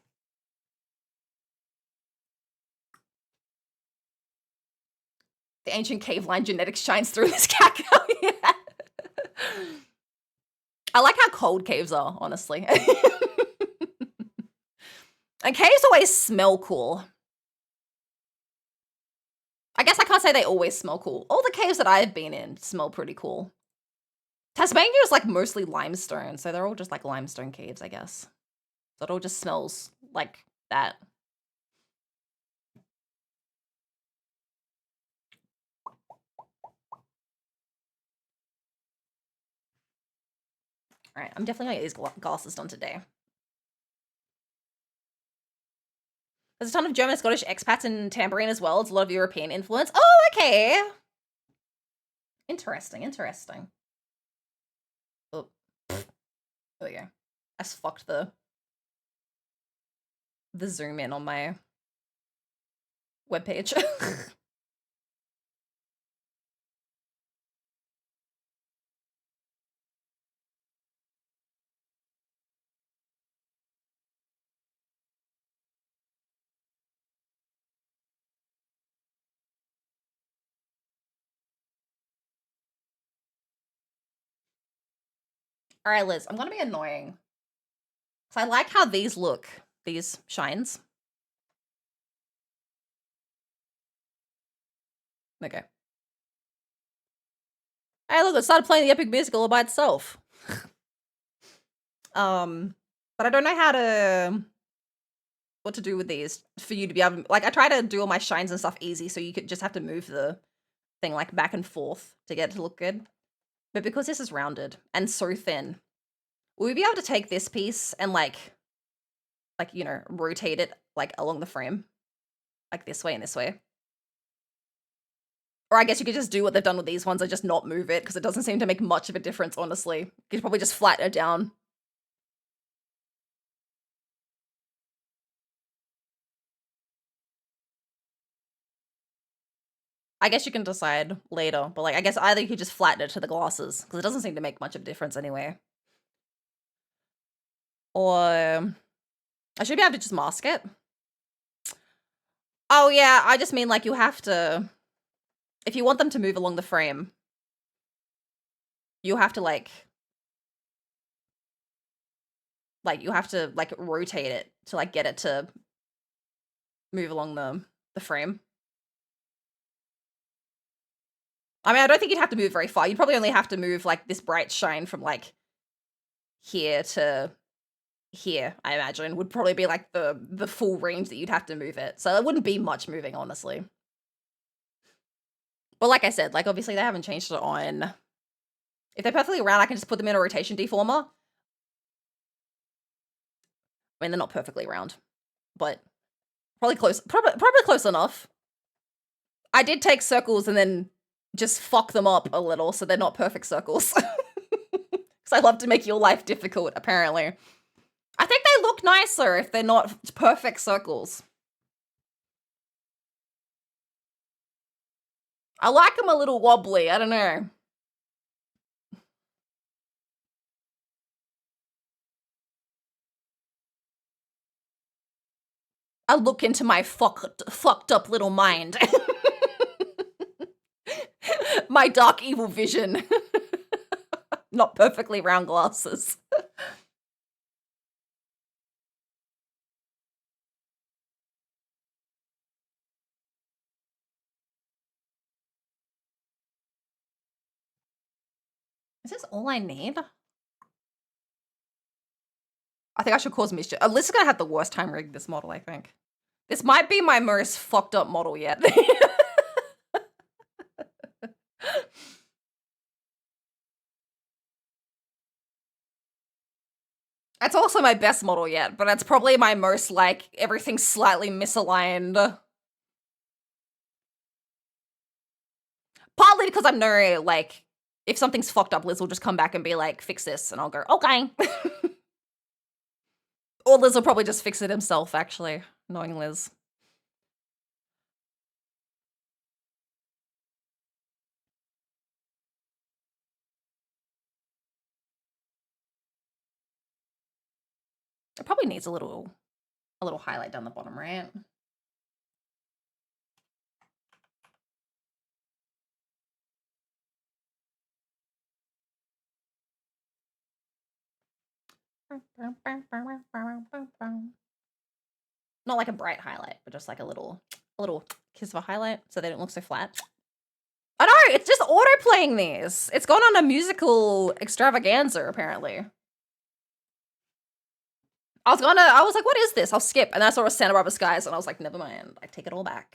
The ancient cave line genetics shines through this cacao. Yeah. I like how cold caves are, honestly. And caves always smell cool. I guess I can't say they always smell cool. All the caves that I've been in smell pretty cool. Tasmania is like mostly limestone, so they're all just like limestone caves, I guess. So it all just smells like that. All right, I'm definitely gonna get these glasses done today. There's a ton of German and Scottish expats in Tambourine as well. It's a lot of European influence. Oh, okay. Interesting, interesting. Oh, there we go. I just fucked the zoom in on my webpage. All right, Liz, I'm gonna be annoying. So I like how these look, these shines. Okay. Hey, look, it started playing the epic musical all by itself. But I don't know how to what to do with these for you to be able to, like, I try to do all my shines and stuff easy so you could just have to move the thing like back and forth to get it to look good. But because this is rounded and so thin, will we be able to take this piece and like, you know, rotate it like along the frame? Like this way and this way? Or I guess you could just do what they've done with these ones and just not move it because it doesn't seem to make much of a difference, honestly. You could probably just flatten it down. I guess you can decide later, but like I guess either you could just flatten it to the glasses because it doesn't seem to make much of a difference anyway. Or I should be able to just mask it. Oh yeah, I just mean like you have to, if you want them to move along the frame, you have to like you have to like rotate it to like get it to move along the frame. I mean, I don't think you'd have to move very far. You'd probably only have to move like this bright shine from like here to here, I imagine, would probably be like the full range that you'd have to move it. So it wouldn't be much moving, honestly. But like I said, like obviously they haven't changed it on. If they're perfectly round, I can just put them in a rotation deformer. I mean, they're not perfectly round, but probably close. Probably close enough. I did take circles and then just fuck them up a little, so they're not perfect circles. Because I love to make your life difficult, apparently. I think they look nicer if they're not perfect circles. I like them a little wobbly, I don't know. I look into my fucked up little mind. My dark evil vision. Not perfectly round glasses. Is this all I need? I think I should cause mischief. Alyssa's gonna have the worst time rigging this model, I think. This might be my most fucked up model yet. That's also my best model yet, but that's probably my most, like, everything's slightly misaligned. Partly because I'm no, like, if something's fucked up, Liz will just come back and be like, fix this, and I'll go, okay. Or Liz will probably just fix it himself, actually, knowing Liz. It probably needs a little highlight down the bottom, right? Not like a bright highlight, but just like a little kiss of a highlight so they don't look so flat. I know, it's just auto-playing these. It's gone on a musical extravaganza, apparently. I was like, what is this? I'll skip. And then I saw a Santa Barbara Skies and I was like, never mind. I take it all back.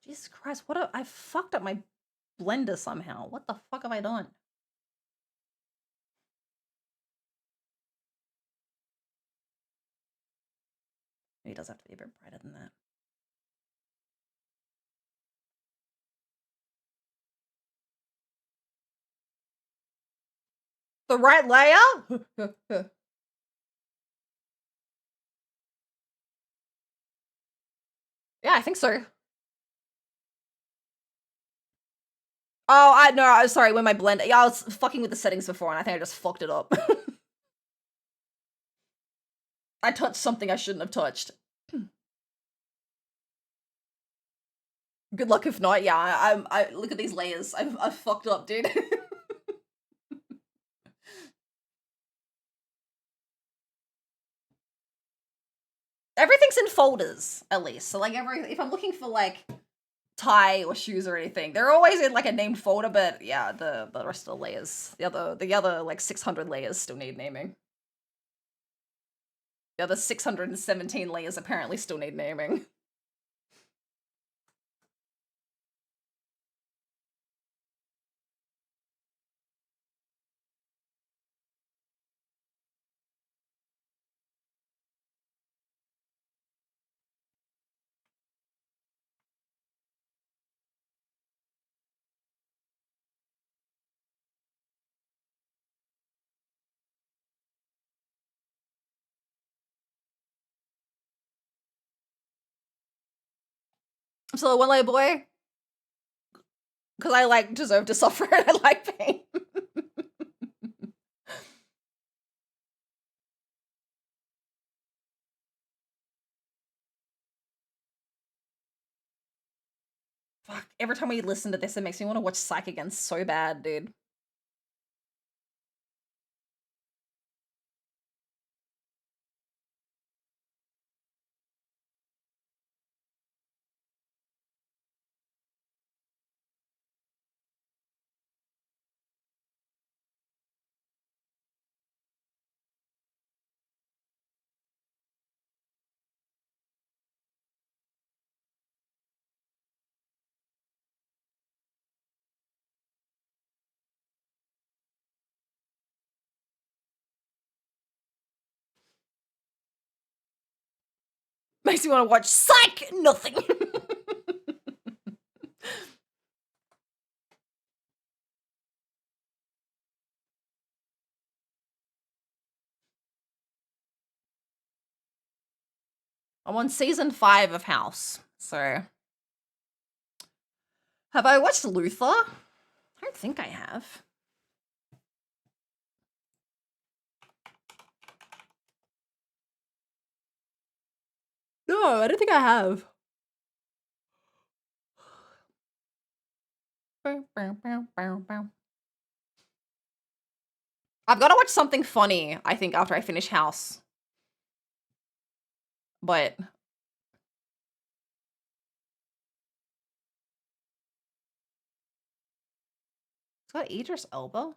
Jesus Christ, I fucked up my blender somehow. What the fuck have I done? Maybe it does have to be a bit brighter than that. The right layer? Yeah, I think so. Oh, I know. I'm sorry. When my blend, yeah, I was fucking with the settings before, and I think I just fucked it up. I touched something I shouldn't have touched. Good luck if not. Yeah, I look at these layers. I've fucked up, dude. Everything's in folders, at least. So like if I'm looking for like tie or shoes or anything, they're always in like a named folder. But yeah, the rest of the layers, the other like 600 layers still need naming. The other 617 layers apparently still need naming. So the one layer boy, because I like deserve to suffer and I like pain. Fuck, every time we listen to this, it makes me want to watch Psych again so bad, dude. Makes me want to watch Psych! Nothing! I'm on season 5 of House, so... Have I watched Luther? I don't think I have. No, I don't think I have. I've got to watch something funny, I think, after I finish House. But... It's got Idris Elba?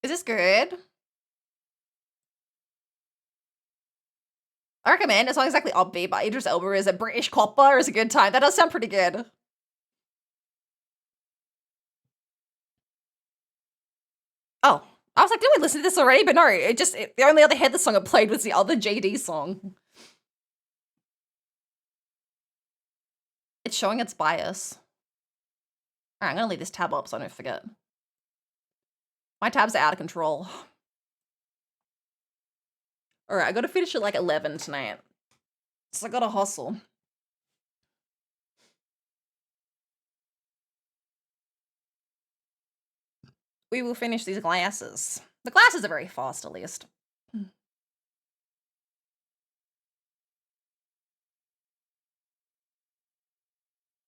Is this good? I recommend. It's not exactly upbeat, but Idris Elba is a British copper is a good time. That does sound pretty good. Oh, I was like, did we listen to this already? But no, the only other Heather song it played was the other JD song. It's showing its bias. All right, I'm gonna leave this tab up so I don't forget. My tabs are out of control. All right, I gotta finish at like 11 tonight. So I gotta hustle. We will finish these glasses. The glasses are very fast, at least.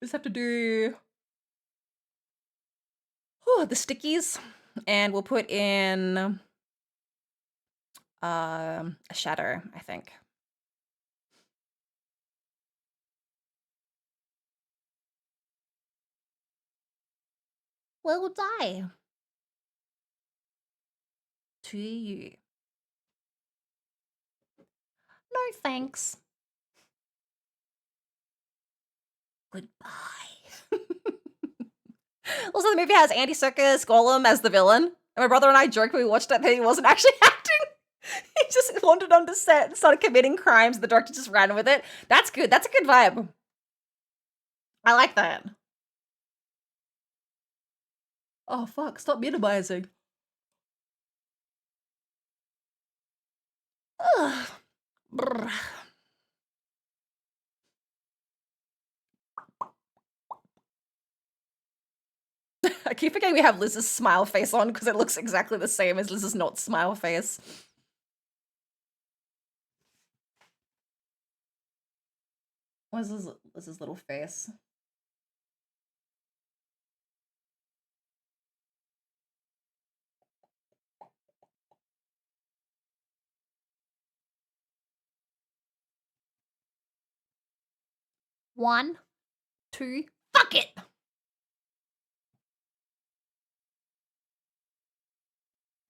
Just have to do the stickies, and we'll put in a shadow, I think. Well, die. To you. No thanks. Goodbye. Also, the movie has Andy Serkis Gollum as the villain. And my brother and I joked when we watched it that he wasn't actually acting. He just wandered onto set and started committing crimes. The director just ran with it. That's good. That's a good vibe. I like that. Oh, fuck. Stop minimizing. Ugh. Brr. I keep forgetting we have Liz's smile face on because it looks exactly the same as Liz's not smile face. What's Liz's little face? One, two, fuck it!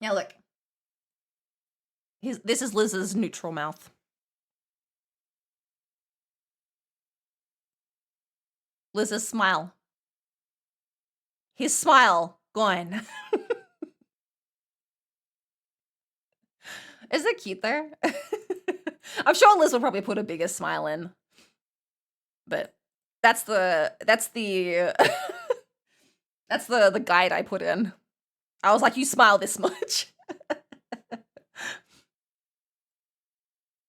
Yeah, look. This is Liz's neutral mouth. Liz's smile. His smile gone. Is it cute there? I'm sure Liz will probably put a bigger smile in. But that's the that's the guide I put in. I was like, you smile this much.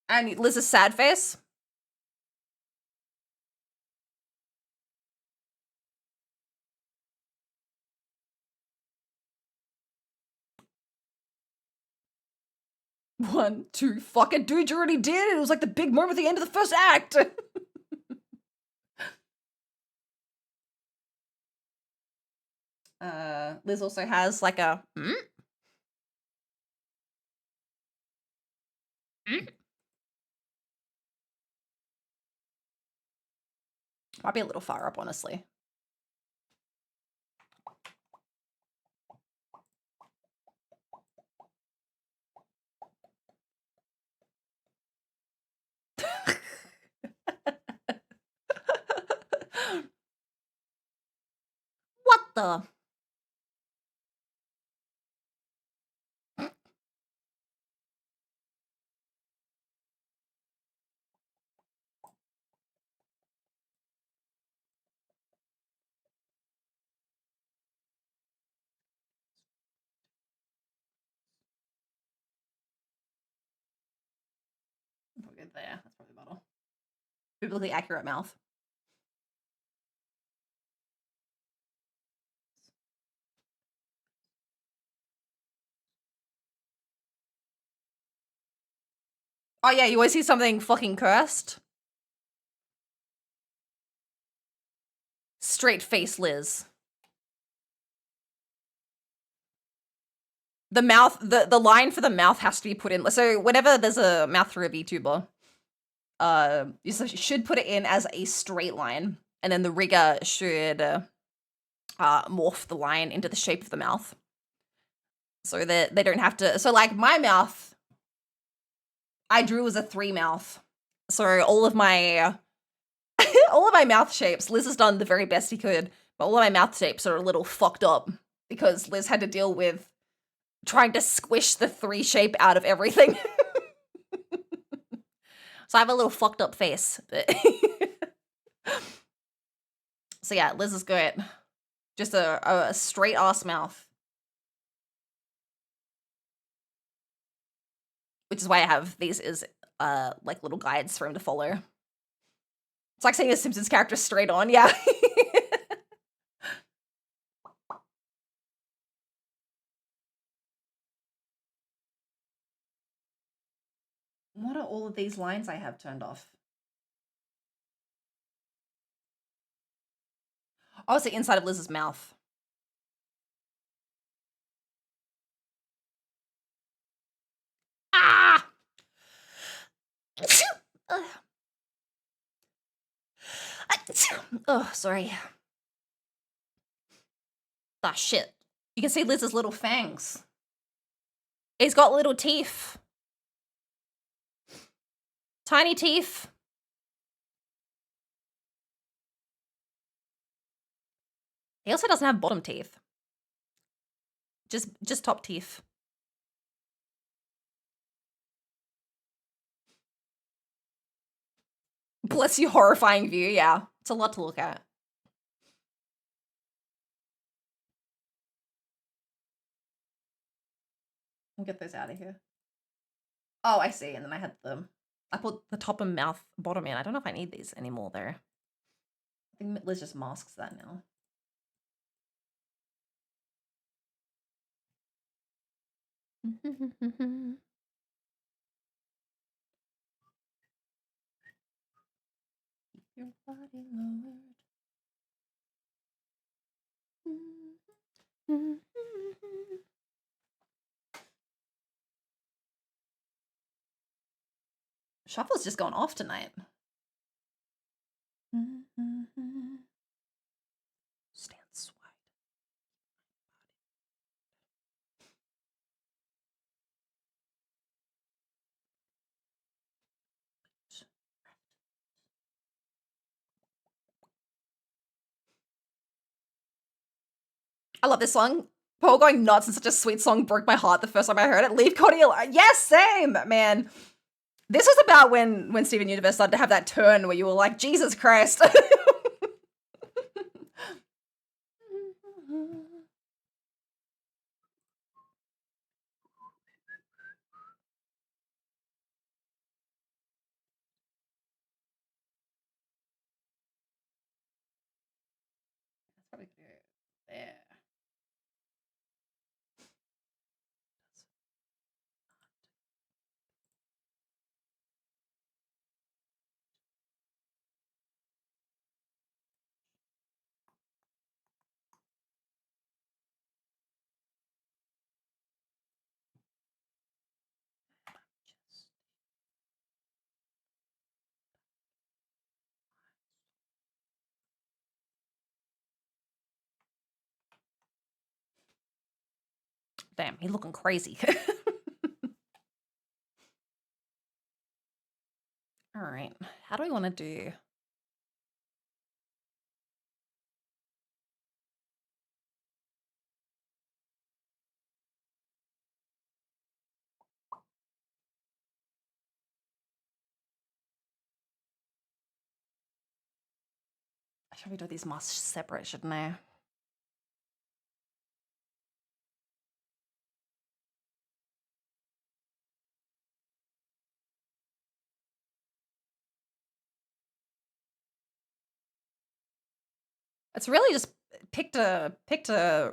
And Liz's sad face. One, two, fucking dude, you already did it. It was like the big moment at the end of the first act. Liz also has like a might be a little far up, honestly. What the? Good there. That's probably better. Biblically accurate mouth. Oh yeah, you always see something fucking cursed. Straight face Liz. The mouth, the line for the mouth has to be put in. So whenever there's a mouth through a VTuber, you should put it in as a straight line, and then the rigger should morph the line into the shape of the mouth, so that they don't have to. So like my mouth, I drew as a 3 mouth. So all of my mouth shapes, Liz has done the very best he could, but all of my mouth shapes are a little fucked up because Liz had to deal with trying to squish the 3 shape out of everything. So I have a little fucked up face. But so yeah, Liz is good. Just a straight ass mouth. Which is why I have these as like little guides for him to follow. It's like seeing a Simpsons character straight on, yeah. What are all of these lines I have turned off? Oh, it's the inside of Liz's mouth. Ah! Oh, sorry. Ah, shit. You can see Liz's little fangs. He's got little teeth. Tiny teeth. He also doesn't have bottom teeth. Just top teeth. Bless you, horrifying view, yeah. It's a lot to look at. We'll get those out of here. Oh, I see. And then I had them. I put the top and mouth bottom in. I don't know if I need these anymore, though. I think Liz just masks that now. Your body lowered. Shuffle's just going off tonight. Stance wide. I love this song. Paul going nuts and such a sweet song broke my heart the first time I heard it. Leave Cody alone. Yes, same, man. This was about when Steven Universe started to have that turn where you were like, Jesus Christ. That's probably good. There. Damn, he looking crazy. All right, how do we want to do? I should do these masks separate, shouldn't I? It's really just picked a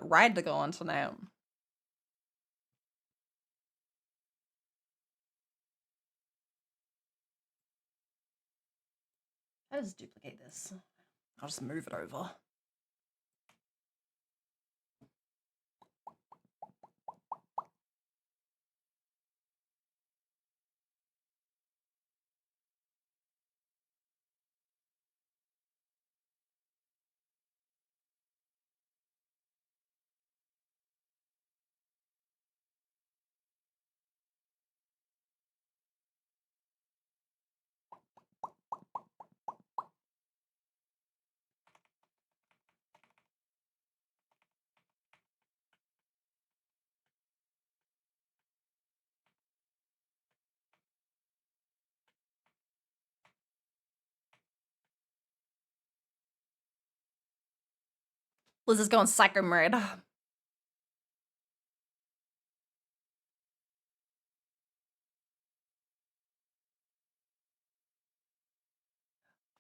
ride to go on tonight. I'll just duplicate this. I'll just move it over. Liz is going psycho mode.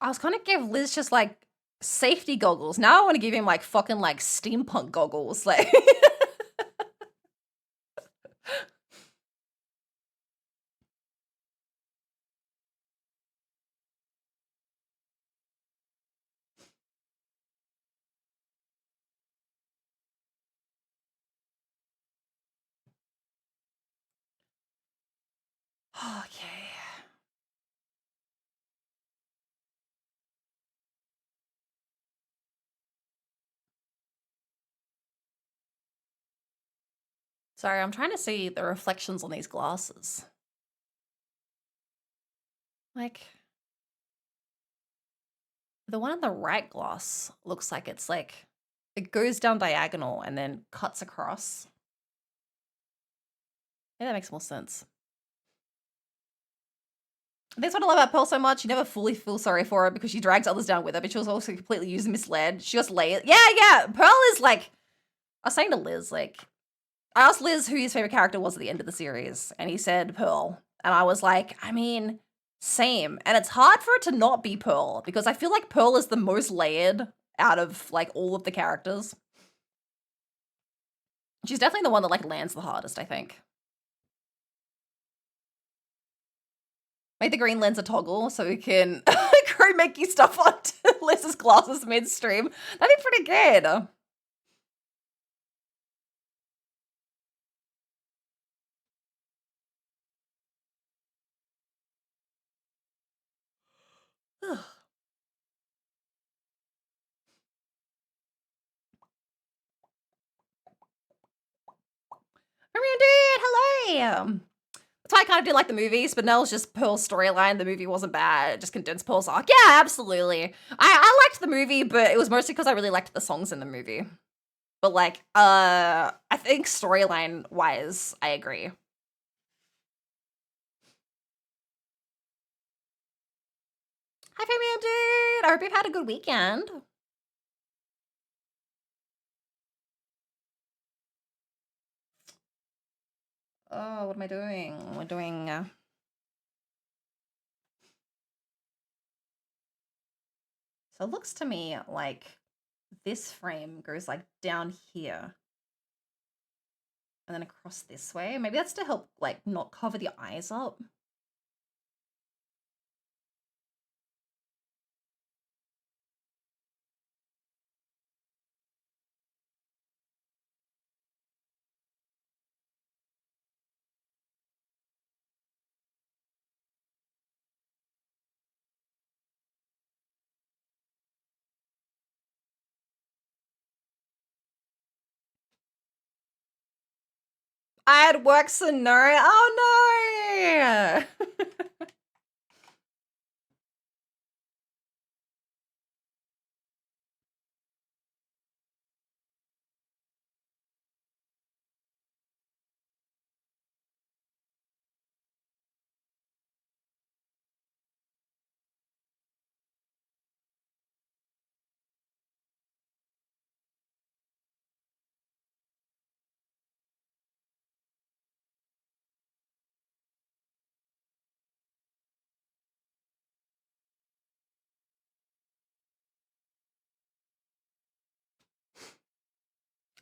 I was gonna give Liz just like safety goggles. Now I want to give him like fucking like steampunk goggles. Like okay. Sorry, I'm trying to see the reflections on these glasses. Like, the one in the right glass looks like it's like, it goes down diagonal and then cuts across. Yeah, that makes more sense. That's what I love about Pearl so much. You never fully feel sorry for her because she drags others down with her, but she was also completely used and misled. She just lay it. Yeah. Pearl is like, I was saying to Liz, like, I asked Liz who his favorite character was at the end of the series, and he said Pearl. And I was like, I mean, same. And it's hard for it to not be Pearl, because I feel like Pearl is the most layered out of, like, all of the characters. She's definitely the one that, like, lands the hardest, I think. Make the green lens a toggle so we can go makey stuff onto Liz's glasses midstream. That'd be pretty good. Dude, hello. That's why I kind of did like the movies, but Nell's just Pearl's storyline. The movie wasn't bad. It just condensed Pearl's arc. Yeah, absolutely. I liked the movie, but it was mostly because I really liked the songs in the movie. But like, I think storyline wise, I agree. Hi, Fabian, dude. I hope you've had a good weekend. Oh, what am I doing? We're doing. So it looks to me like this frame goes like down here and then across this way. Maybe that's to help like not cover the eyes up. I had work scenario. Oh no!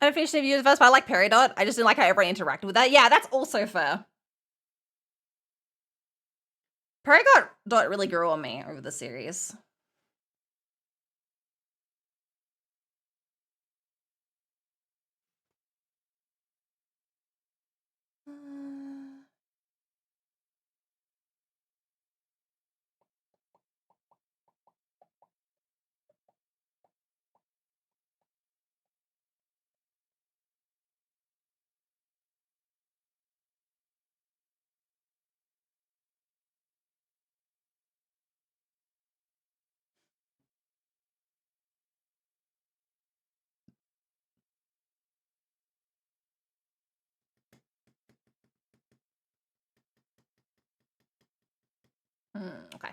I didn't finish the universe, but I like Peridot. I just didn't like how everyone interacted with that. Yeah, that's also fair. Peridot really grew on me over the series. Okay.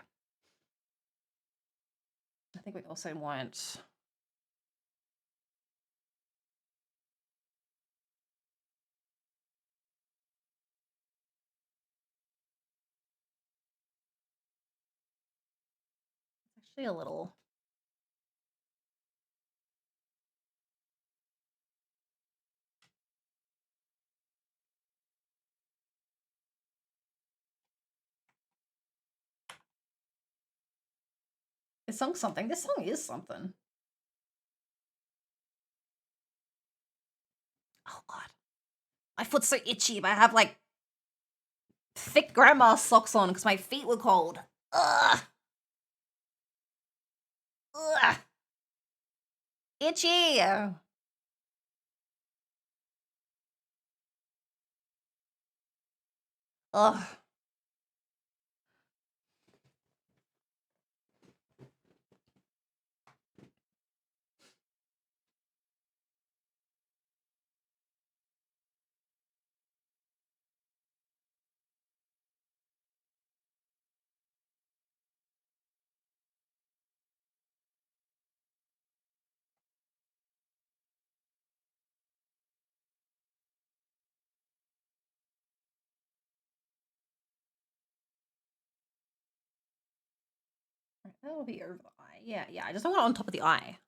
I think we also want. It's actually a little. This song's something. This song is something. Oh god. My foot's so itchy, but I have like thick grandma socks on because my feet were cold. Ugh. Ugh. Itchy. Ugh. That will be over the eye. Yeah, yeah. I just don't want it on top of the eye.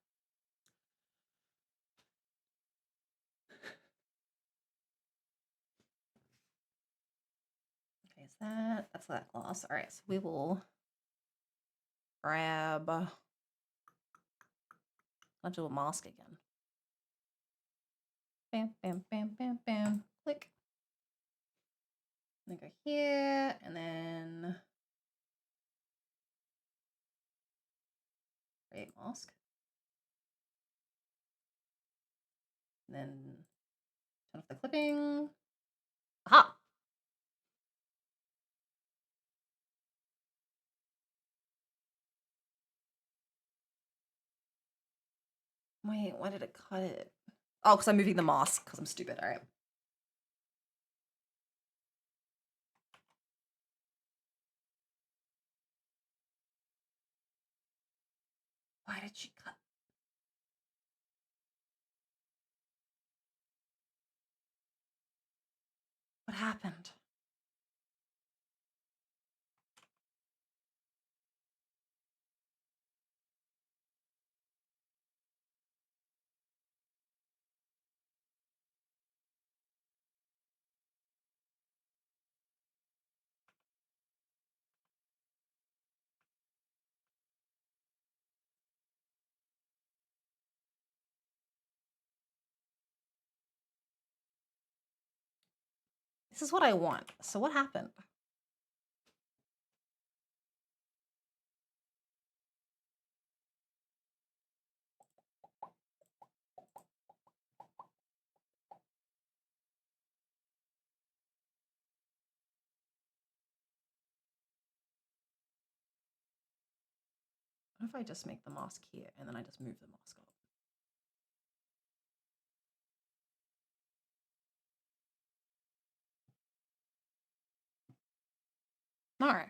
Okay, is that? That's that glass. All right, so we will grab. I'll do a mask again. Bam, bam, bam, bam, bam. Click. And then go here, and then create mask. And then turn off the clipping. Aha! Wait, why did it cut it? Oh, because I'm moving the mask, because I'm stupid. All right. Why did she cut? What happened? This is what I want. So what happened? What if I just make the mask here and then I just move the mask up? All right.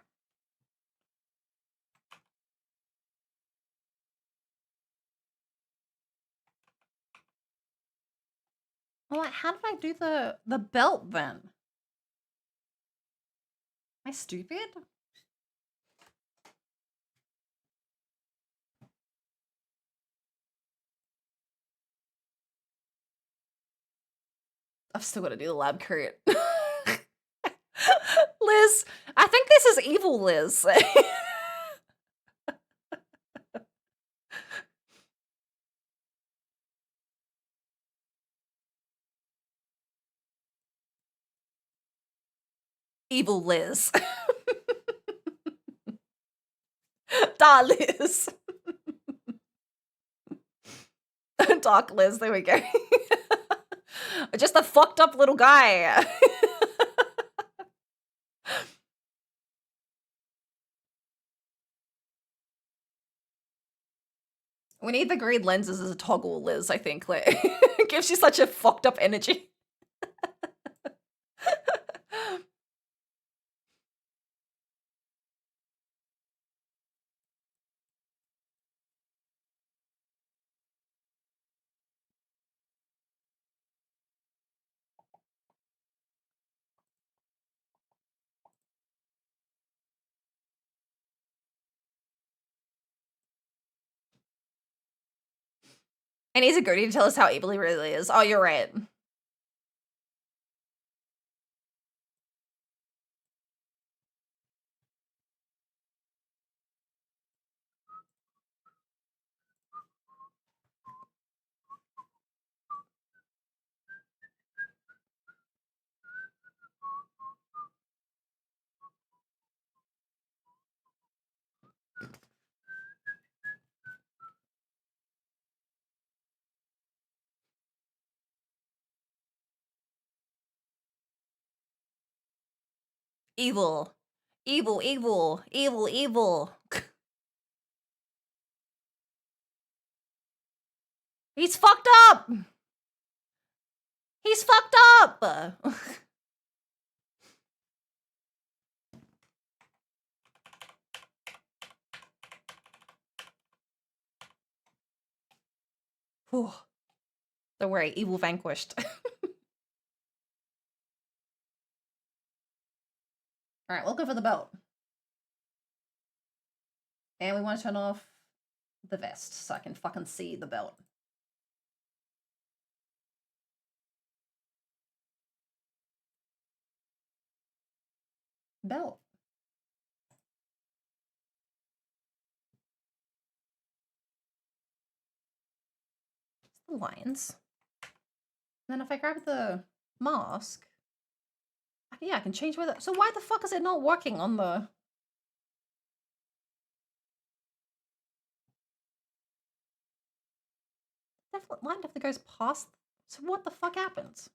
Well, how did I do the belt then? Am I stupid? I've still got to do the lab coat. Liz, I think this is evil, Liz. Evil Liz. Da Liz. Dark Liz, there we go. Just a fucked up little guy. We need the green lenses as a toggle, Liz, I think. Like, it gives you such a fucked up energy. And he's a goodie to tell us how evil he really is. Oh, you're right. Evil. Evil, evil, evil, evil. He's fucked up! He's fucked up! Whew. Don't worry, evil vanquished. Alright, we'll go for the belt. And we want to turn off the vest so I can fucking see the belt. belt. The lines. And then if I grab the mask, yeah, I can change where the. So why the fuck is it not working on the? Definitely line if it goes past. So what the fuck happens?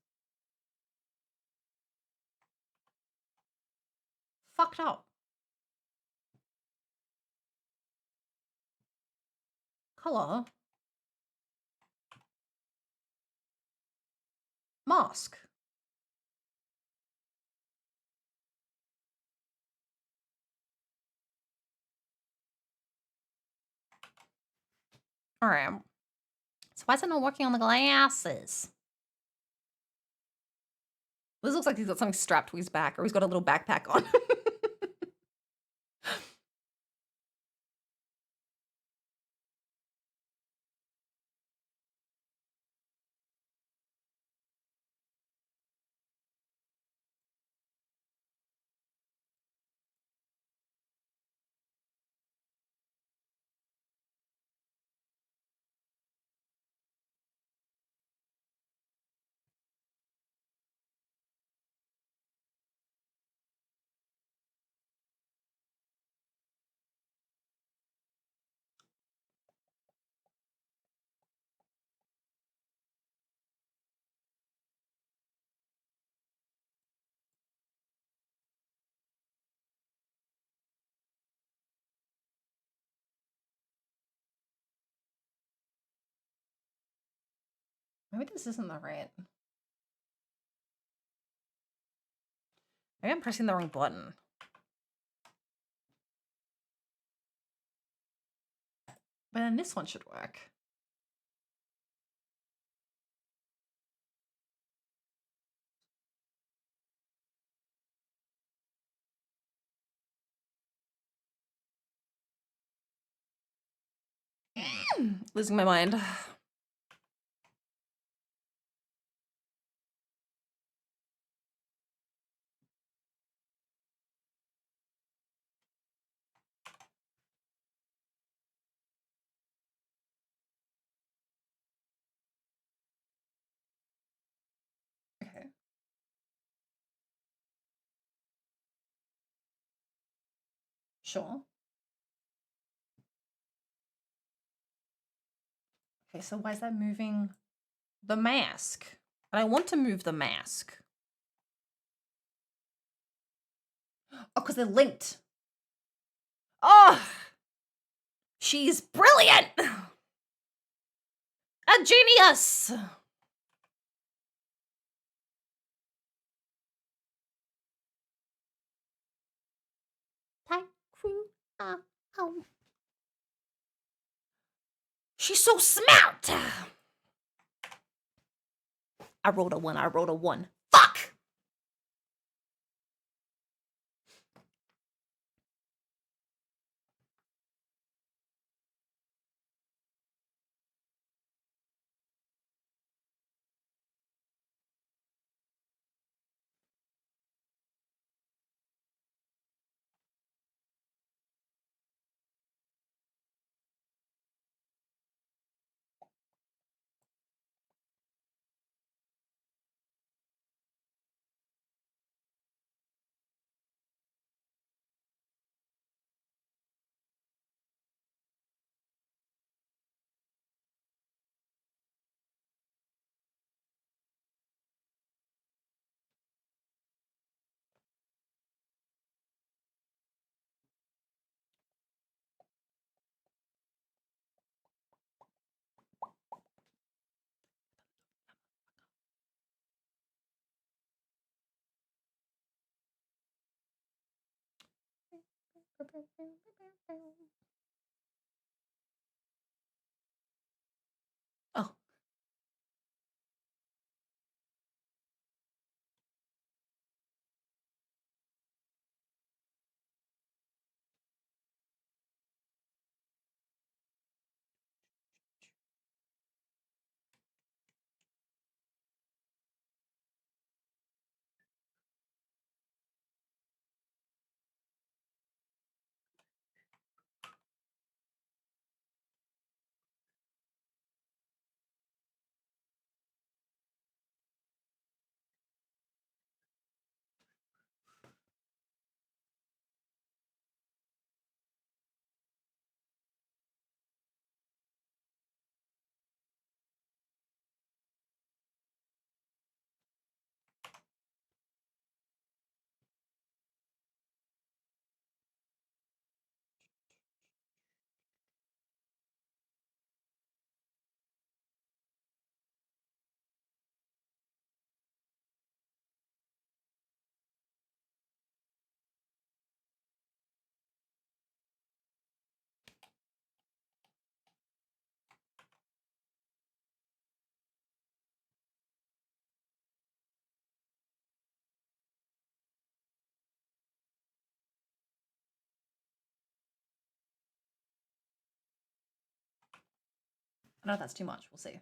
Fucked up. Color. Mask. Alright. So why is it not working on the glasses? This looks like he's got something strapped to his back, or he's got a little backpack on. Maybe this isn't the right. Maybe I'm pressing the wrong button. But then this one should work. Losing my mind. Okay. Sure. Okay, so why is that moving the mask? And I want to move the mask. Oh, because they're linked. Oh! She's brilliant! A genius! She's so smart! I rolled a 1, I rolled a 1. Fuck! Oh. I don't know if that's too much. We'll see.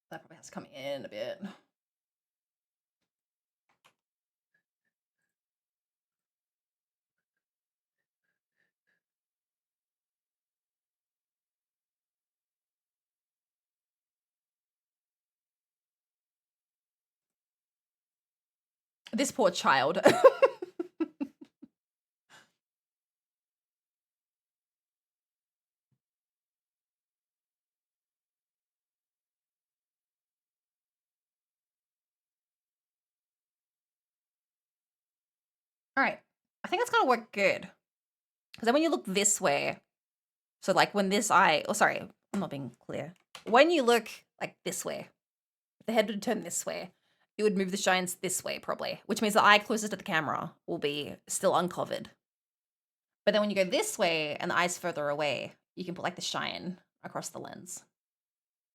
That probably has to come in a bit. This poor child. All right. I think it's gonna work good. Because then when you look this way, so like when this eye, oh, sorry, I'm not being clear. When you look like this way, if the head would turn this way, you would move the shines this way probably, which means the eye closest to the camera will be still uncovered. But then when you go this way and the eye's further away, you can put like the shine across the lens,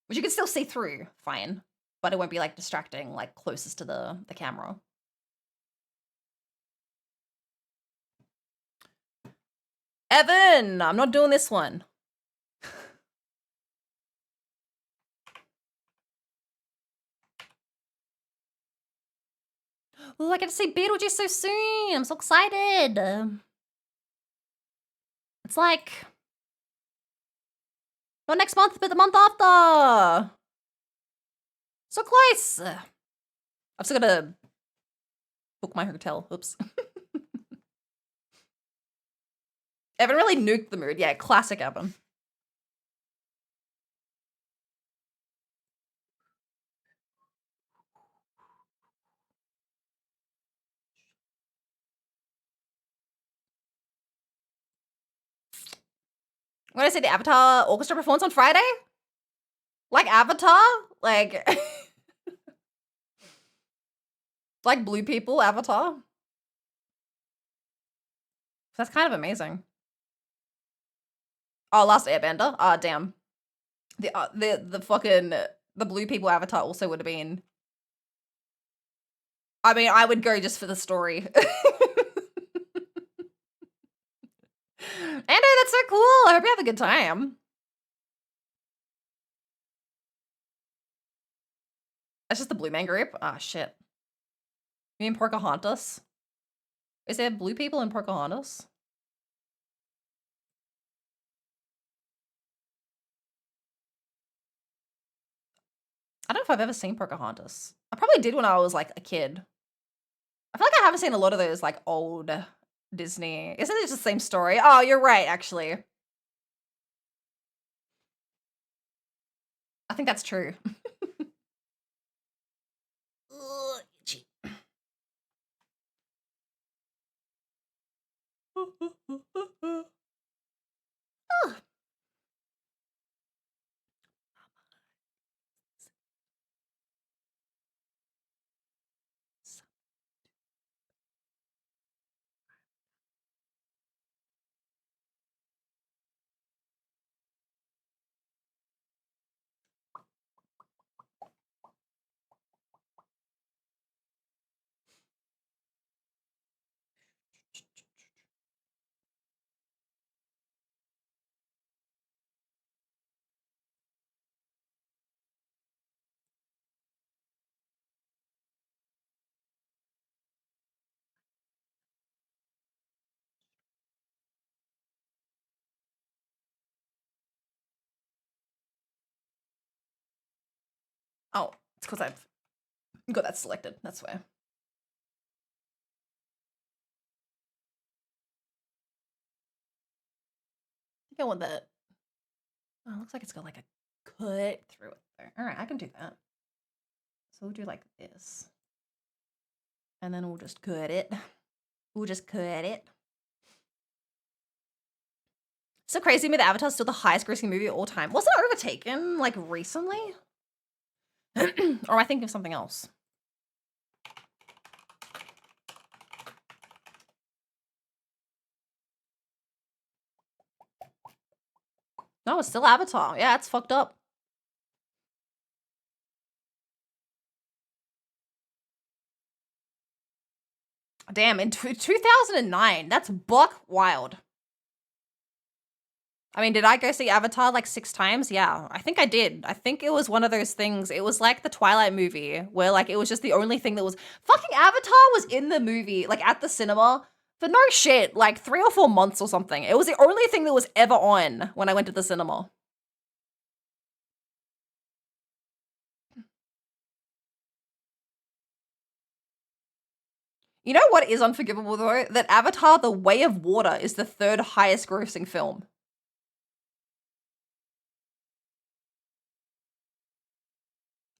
which you can still see through fine, but it won't be like distracting, like closest to the camera. Evan, I'm not doing this one. Oh, I get to see Beetlejuice so soon. I'm so excited. It's like, not next month, but the month after. So close. I've still got to book my hotel. Oops. Evan really nuked the mood. Yeah, classic Evan. When I say the Avatar Orchestra performance on Friday? Like Avatar? Like... like blue people Avatar? That's kind of amazing. Oh, Last Airbender? Ah, damn. The fucking... the blue people Avatar also would have been... I mean, I would go just for the story. Ando, that's so cool. I hope you have a good time. That's just the Blue Man Group? Ah, shit. You mean Pocahontas? Is there blue people in Pocahontas? I don't know if I've ever seen Pocahontas. I probably did when I was like a kid. I feel like I haven't seen a lot of those like old Disney. Isn't it just the same story? Oh, you're right, actually. I think that's true. Ugh, itchy. Oh, it's because I've got that selected. That's why. I think I want that. Oh, it looks like it's got like a cut through it there. All right, I can do that. So we'll do like this. And then we'll just cut it. We'll just cut it. So crazy to me that Avatar's still the highest grossing movie of all time. Wasn't it overtaken like recently? Or am I thinking of something else? No, it's still Avatar. Yeah, it's fucked up. Damn, in 2009, that's buck wild. I mean, did I go see Avatar like 6 times? Yeah, I think I did. I think it was one of those things. It was like the Twilight movie where like it was just the only thing that was fucking Avatar was in the movie, like at the cinema for no shit, like 3 or 4 months or something. It was the only thing that was ever on when I went to the cinema. You know what is unforgivable though? That Avatar: The Way of Water is the 3rd highest grossing film.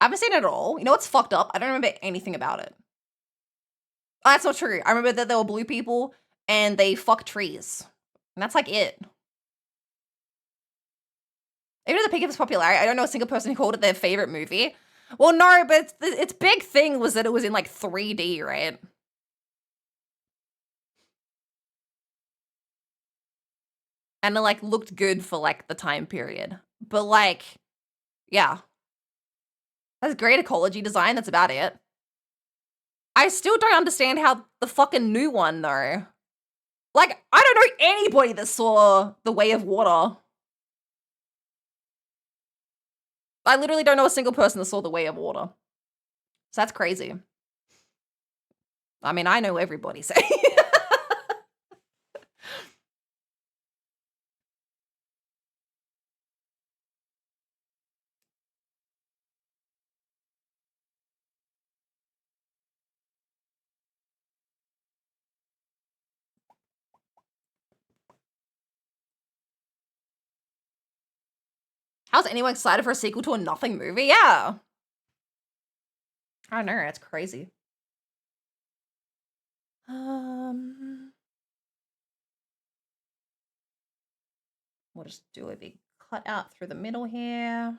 I haven't seen it at all. You know what's fucked up? I don't remember anything about it. Oh, that's not true. I remember that there were blue people and they fuck trees. And that's like it. Even at the peak of its popularity, I don't know a single person who called it their favorite movie. Well, no, but its big thing was that it was in like 3D, right? And it like looked good for like the time period. But like, yeah. Has great ecology design, that's about it. I still don't understand how the fucking new one though. Like, I don't know anybody that saw The Way of Water. I literally don't know a single person that saw The Way of Water. So that's crazy. I mean, I know everybody, so. How's anyone excited for a sequel to a nothing movie? Yeah. I don't know, it's crazy. We'll just do a big cut out through the middle here.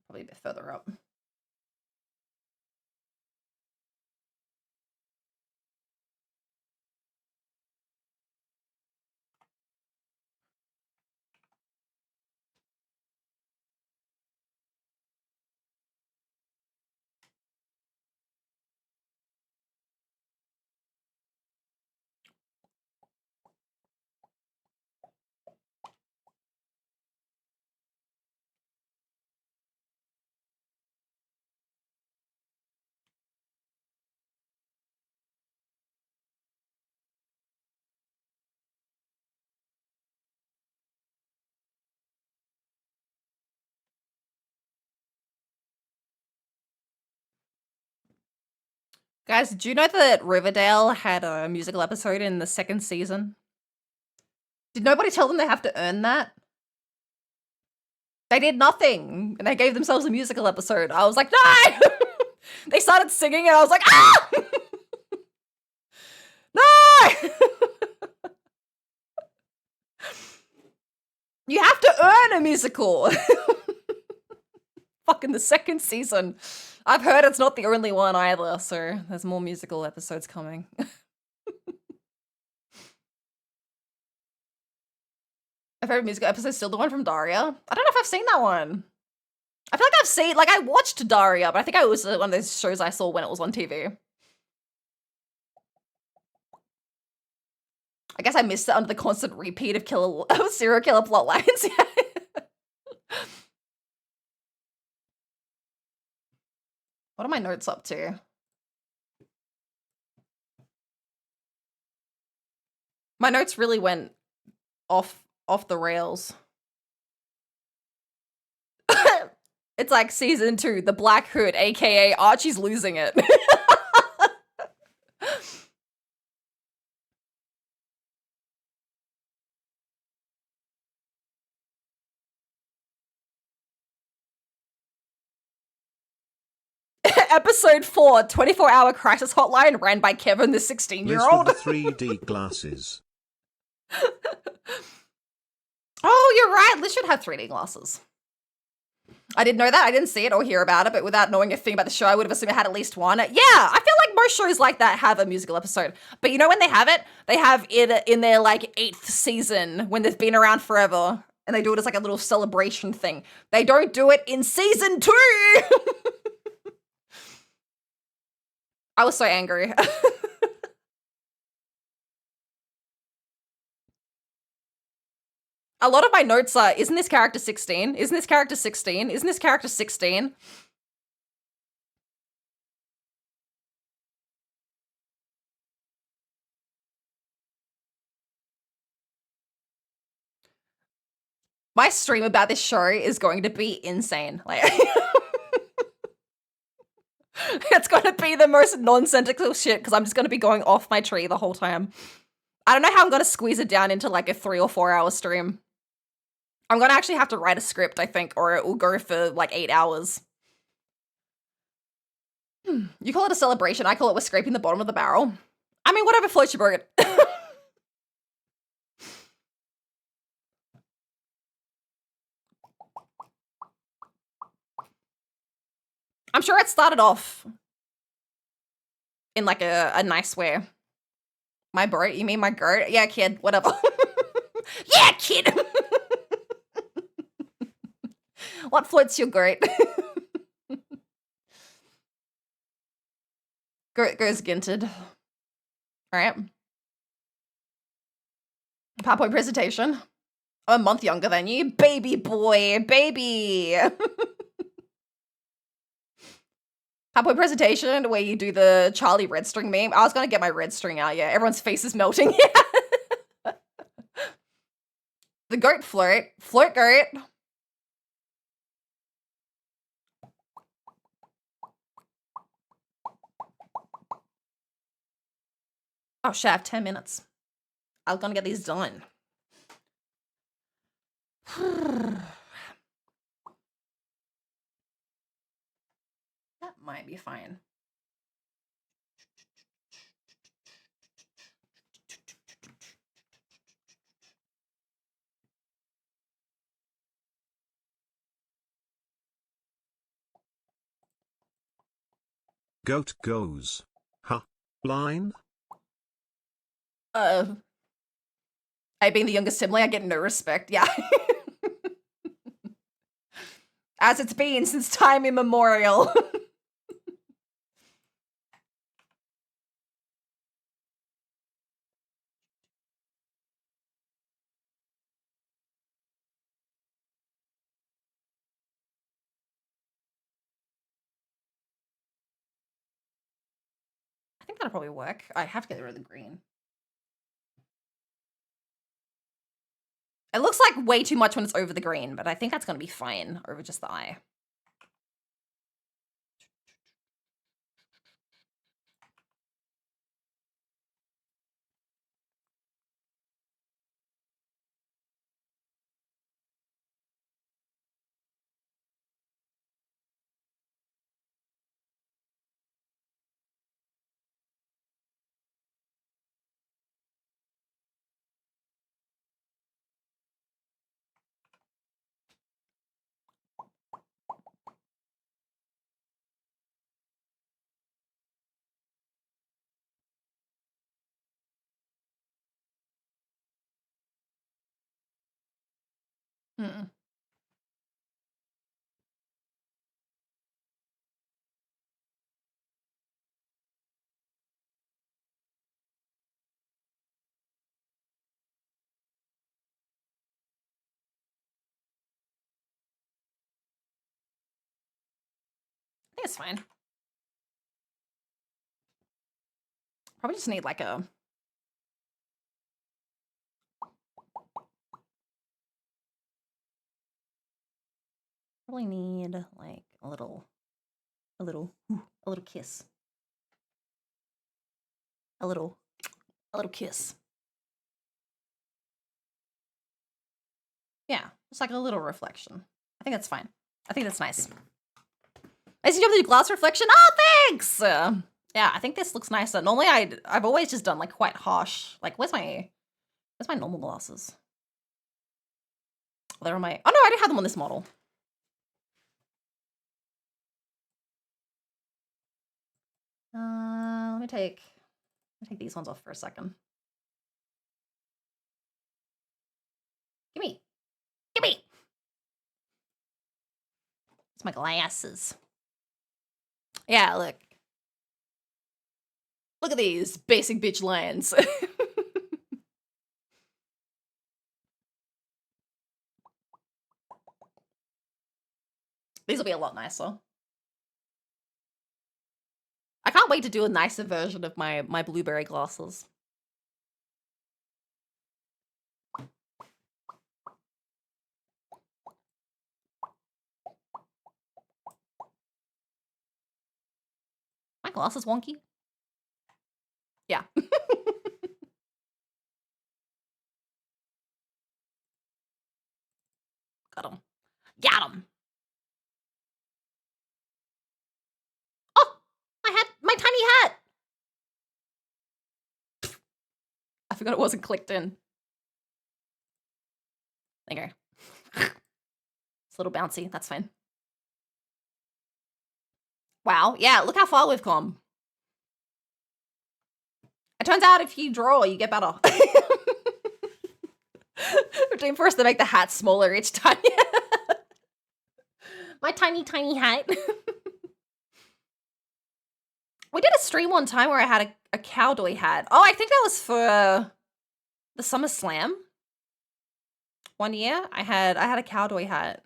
Probably a bit further up. Guys, do you know that Riverdale had a musical episode in the 2nd season? Did nobody tell them they have to earn that? They did nothing, and they gave themselves a musical episode. I was like, no! They started singing, and I was like, ah! No! You have to earn a musical. Fucking the 2nd season. I've heard it's not the only one either, so there's more musical episodes coming. My favorite musical episode is still the one from Daria. I don't know if I've seen that one. I feel like I've seen, like, I watched Daria, but I think it was one of those shows I saw when it was on TV. I guess I missed it under the constant repeat of serial killer plotlines. What are my notes up to? My notes really went off the rails. It's like season 2, the Black Hood, aka Archie's losing it. Episode 4, 24-hour crisis hotline ran by Kevin, the 16-year-old. This with the 3D glasses. Oh, you're right. Liz should have 3D glasses. I didn't know that. I didn't see it or hear about it, but without knowing a thing about the show, I would have assumed it had at least one. Yeah, I feel like most shows like that have a musical episode. But you know when they have it? They have it in their like 8th season when they've been around forever. And they do it as like a little celebration thing. They don't do it in season 2! I was so angry. A lot of my notes are, isn't this character 16? Isn't this character 16? Isn't this character 16? My stream about this show is going to be insane. Like, it's going to be the most nonsensical shit because I'm just going to be going off my tree the whole time. I don't know how I'm going to squeeze it down into like a 3 or 4 hour stream. I'm going to actually have to write a script, I think, or it will go for like 8 hours. You call it a celebration. I call it we're scraping the bottom of the barrel. I mean, whatever floats your boat. I'm sure it started off in like a nice way. My boat? You mean my goat? Yeah, kid. Whatever. Yeah, kid! What floats your goat? Goat goes ginted. Alright. PowerPoint presentation. I'm a month younger than you. Baby boy, baby! PowerPoint presentation where you do the Charlie red string meme. I was gonna get my red string out, yeah. Everyone's face is melting. Yeah. The goat float. Float goat. Oh shit, I have 10 minutes. I was gonna get these done. That might be fine. Goat goes. Huh? Line? I being the youngest sibling, I get no respect, yeah. As it's been since time immemorial. I think that'll probably work. I have to get rid of the green. It looks like way too much when it's over the green, but I think that's going to be fine over just the eye. Hmm. I think it's fine. Probably just need like a... Probably need like a little kiss. A little kiss. Yeah, just like a little reflection. I think that's fine. I think that's nice. I see you have the glass reflection. Oh, thanks! Yeah, I think this looks nicer. Normally, I've always just done like quite harsh. Like, where's my normal glasses? Oh, they're on my... Oh no, I didn't have them on this model. Let me take these ones off for a second. Gimme! Gimme! It's my glasses. Yeah, look. Look at these basic bitch lines. These will be a lot nicer. I can't wait to do a nicer version of my blueberry glasses. My glasses wonky? Yeah. Got him. Got him. Oh, my hat, my tiny hat. I forgot it wasn't clicked in. There you go. It's a little bouncy. That's fine. Wow. Yeah, look how far we've come. It turns out if you draw, you get better. We're doing first to make the hat smaller each time. My tiny, tiny hat. We did a stream one time where I had a cowboy hat. Oh, I think that was for the SummerSlam. One year, I had a cowboy hat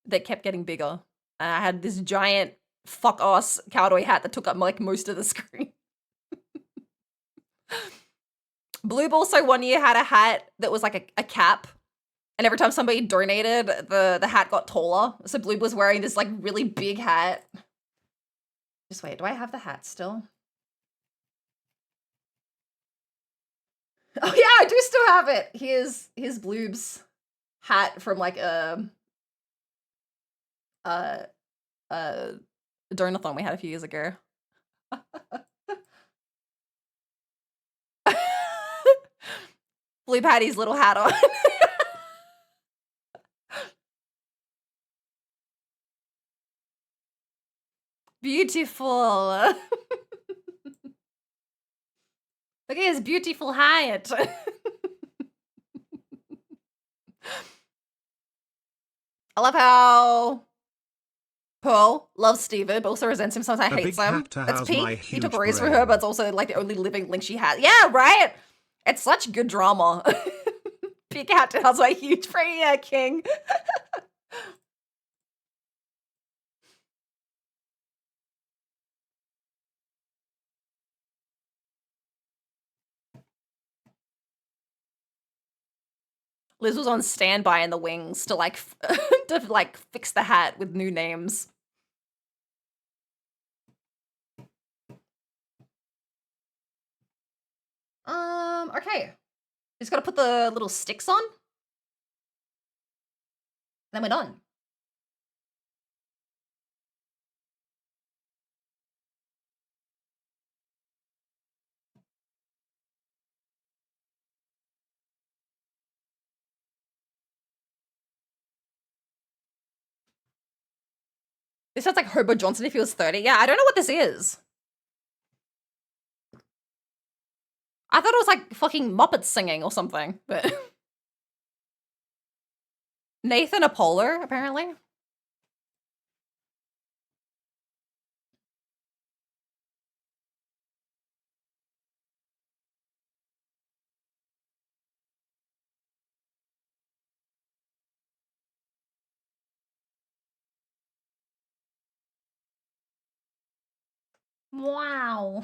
that kept getting bigger. And I had this giant fuck-ass cowboy hat that took up like most of the screen. Bloob also one year had a hat that was like a cap. And every time somebody donated, the hat got taller. So Bloob was wearing this like really big hat. Just wait, do I have the hat still? Oh yeah, I do still have it. Here's Bloob's hat from like a donathon we had a few years ago. Bloob had his little hat on. Beautiful. Look at his beautiful hat. I love how Pearl loves Steven, but also resents him, sometimes hates him. That's peak. He took a raise for her, but it's also like the only living link she has. Yeah, right? It's such good drama. Peak hat to house my huge brain, yeah, king. Liz was on standby in the wings to like fix the hat with new names. Okay. Just gotta put the little sticks on. Then we're done. This sounds like Hobo Johnson if he was 30. Yeah, I don't know what this is. I thought it was like fucking Muppets singing or something, but... Nathan a polar, apparently. Wow.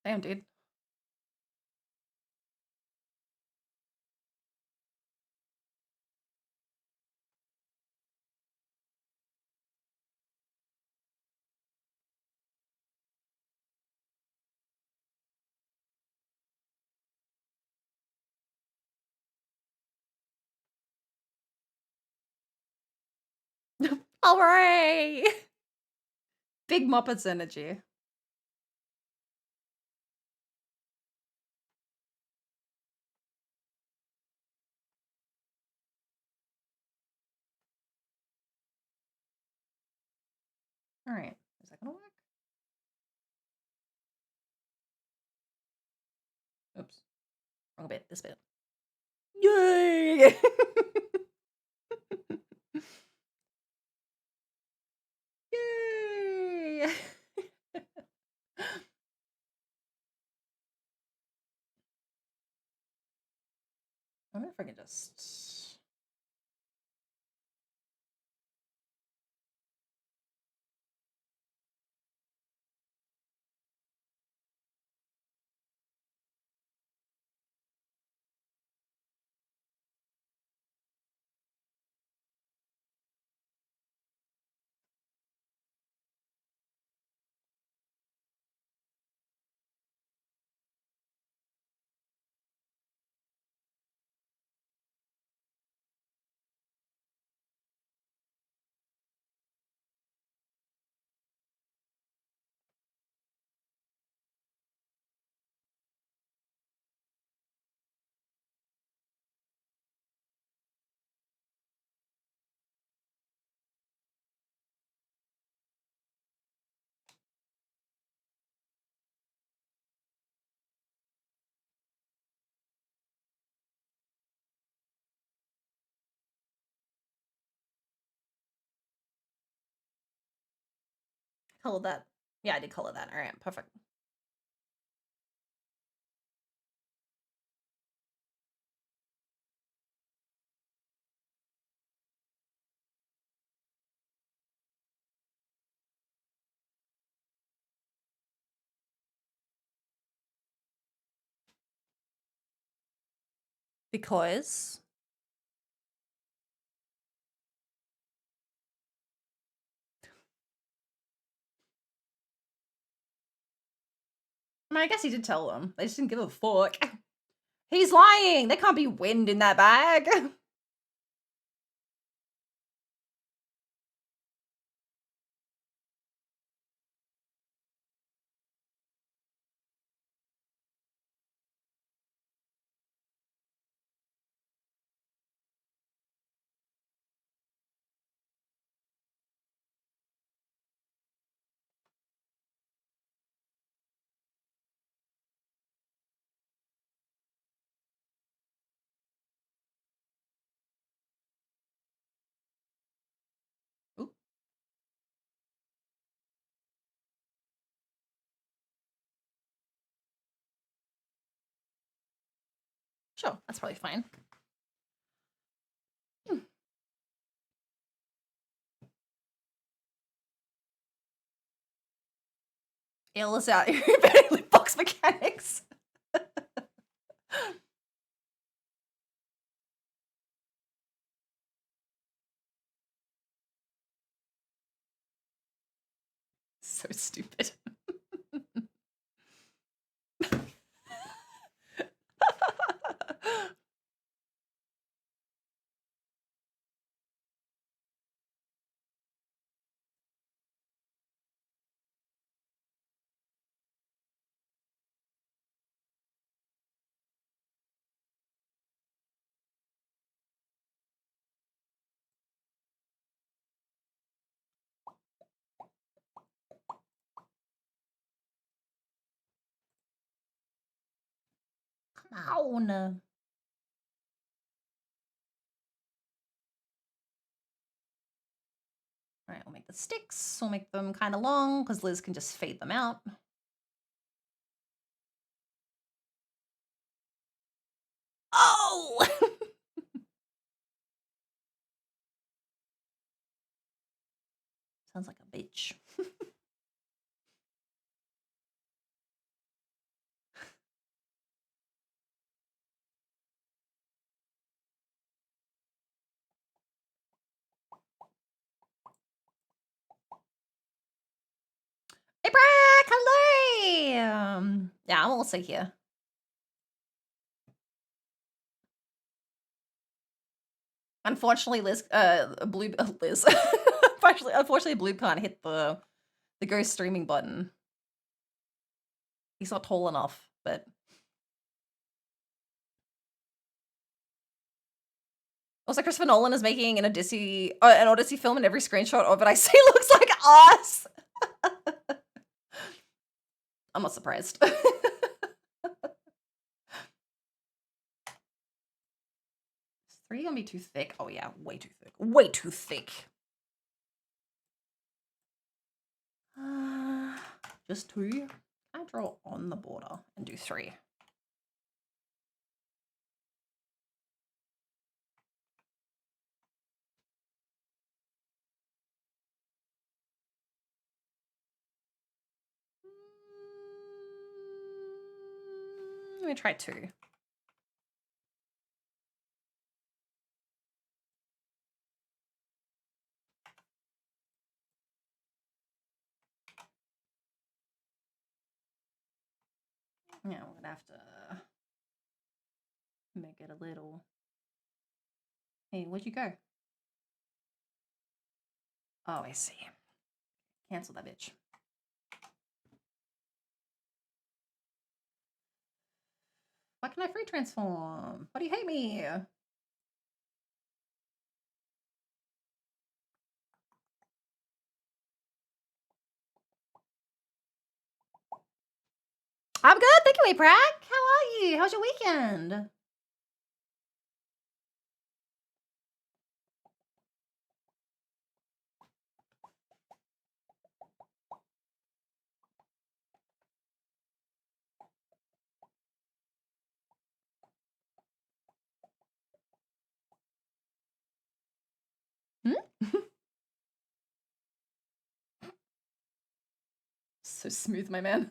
Damn, dude. Hooray! Big Muppets energy. All right. Is that gonna work? Oops. Wrong bit. This bit. Yay! Yay! I wonder if I can just. Color that. Yeah, I did color that. All right, perfect. Because I mean, I guess he did tell them. They just didn't give a fuck. He's lying. There can't be wind in that bag. Ooh. Sure, that's probably fine. Ill is out here. Barely box mechanics. So stupid. Come on. All right, we'll make the sticks. We'll make them kind of long because Liz can just fade them out. Oh! Sounds like a bitch. Hey, Brack! Hello! Yeah, I'm also here. Unfortunately, Liz, Liz. Unfortunately, Blue can't hit the ghost streaming button. He's not tall enough, but... Also, Christopher Nolan is making an Odyssey film, and every screenshot of it I see looks like us. I'm not surprised. Is 3 gonna be too thick? Oh yeah, way too thick. Way too thick. Just 2. I draw on the border and do 3. Let me try 2. Yeah, we're gonna have to make it a little... Hey, where'd you go? Oh, I see. Cancel that bitch. Why can I free transform? Why do you hate me? I'm good, thank you, Aprag. How are you? How's your weekend? Hmm? So smooth, my man.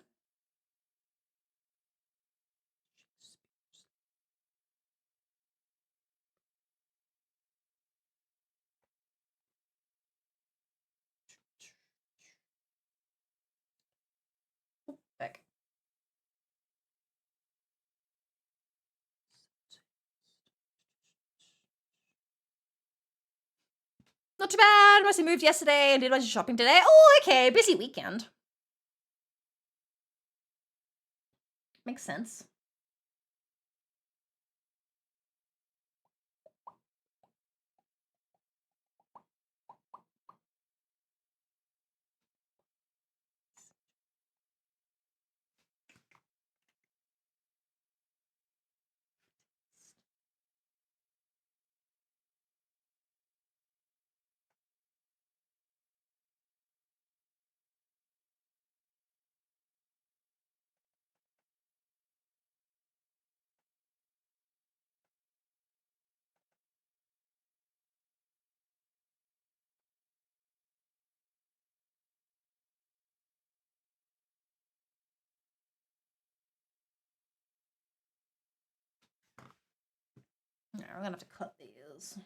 Back. Not too bad. Mostly moved yesterday and did a bunch of shopping today. Oh, okay. Busy weekend. Makes sense. All right, we're gonna have to cut these.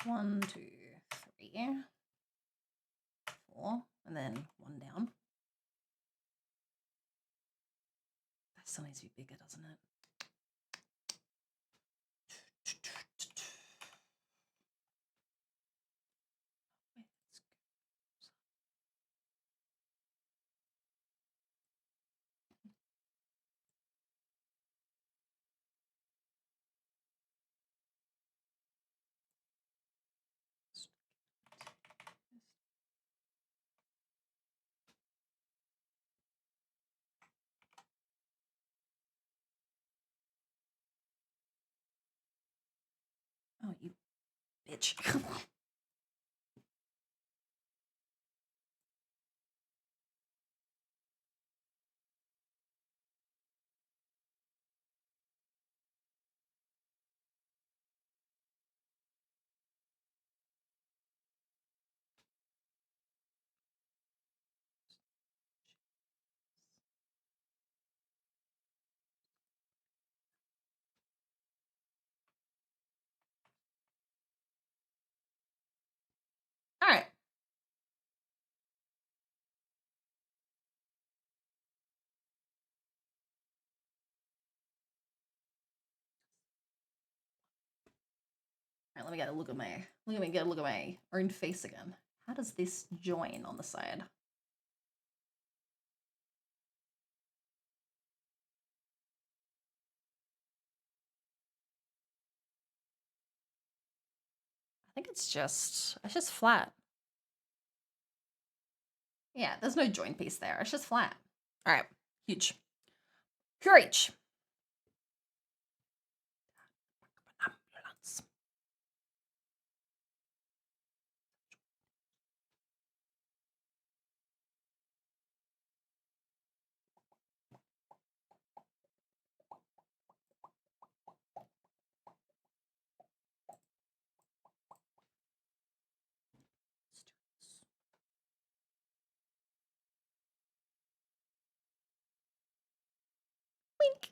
One, two, three, 4, and then 1 down. That still needs to be bigger, doesn't it? Oh, you bitch. let me get a look at my own face again. How does this join on the side? I think it's just flat. Yeah, there's no join piece there. It's just flat. All right, huge. Huge. Wink.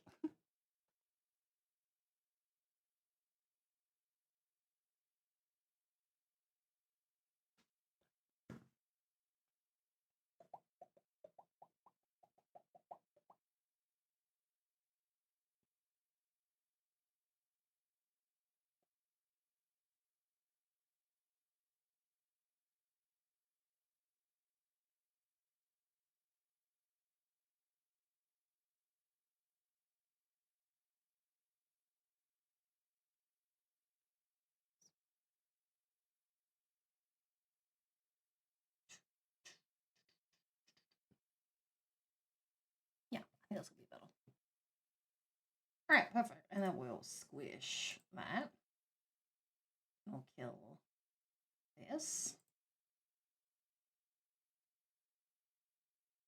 Yeah, I think that's gonna be better. All right, perfect. And then we'll squish that. We'll kill this.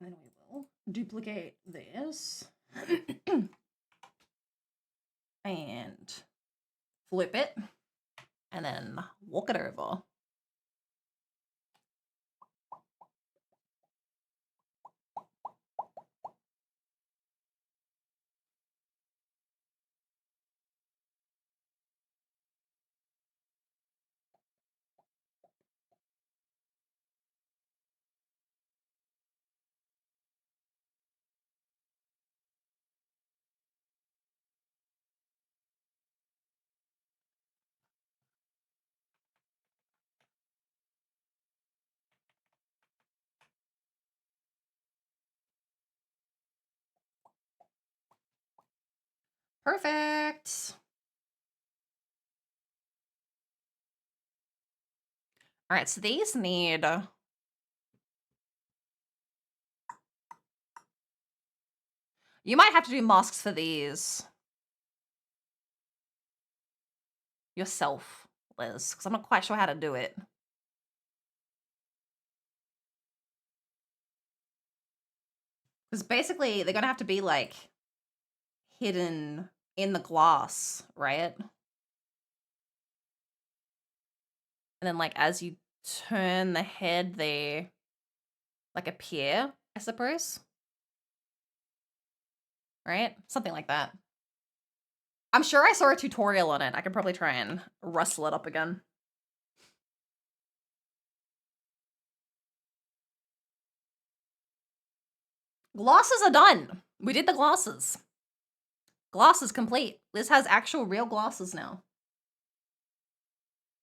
Then we will duplicate this. And flip it. And then walk it over. Perfect. All right, so these need... You might have to do masks for these yourself, Liz, because I'm not quite sure how to do it. Because basically, they're going to have to be, like, hidden in the glass, right? And then, like, as you turn the head, they, like, appear, I suppose. Right? Something like that. I'm sure I saw a tutorial on it. I could probably try and rustle it up again. Glasses are done. We did the glasses. Glasses complete. Liz has actual real glasses now.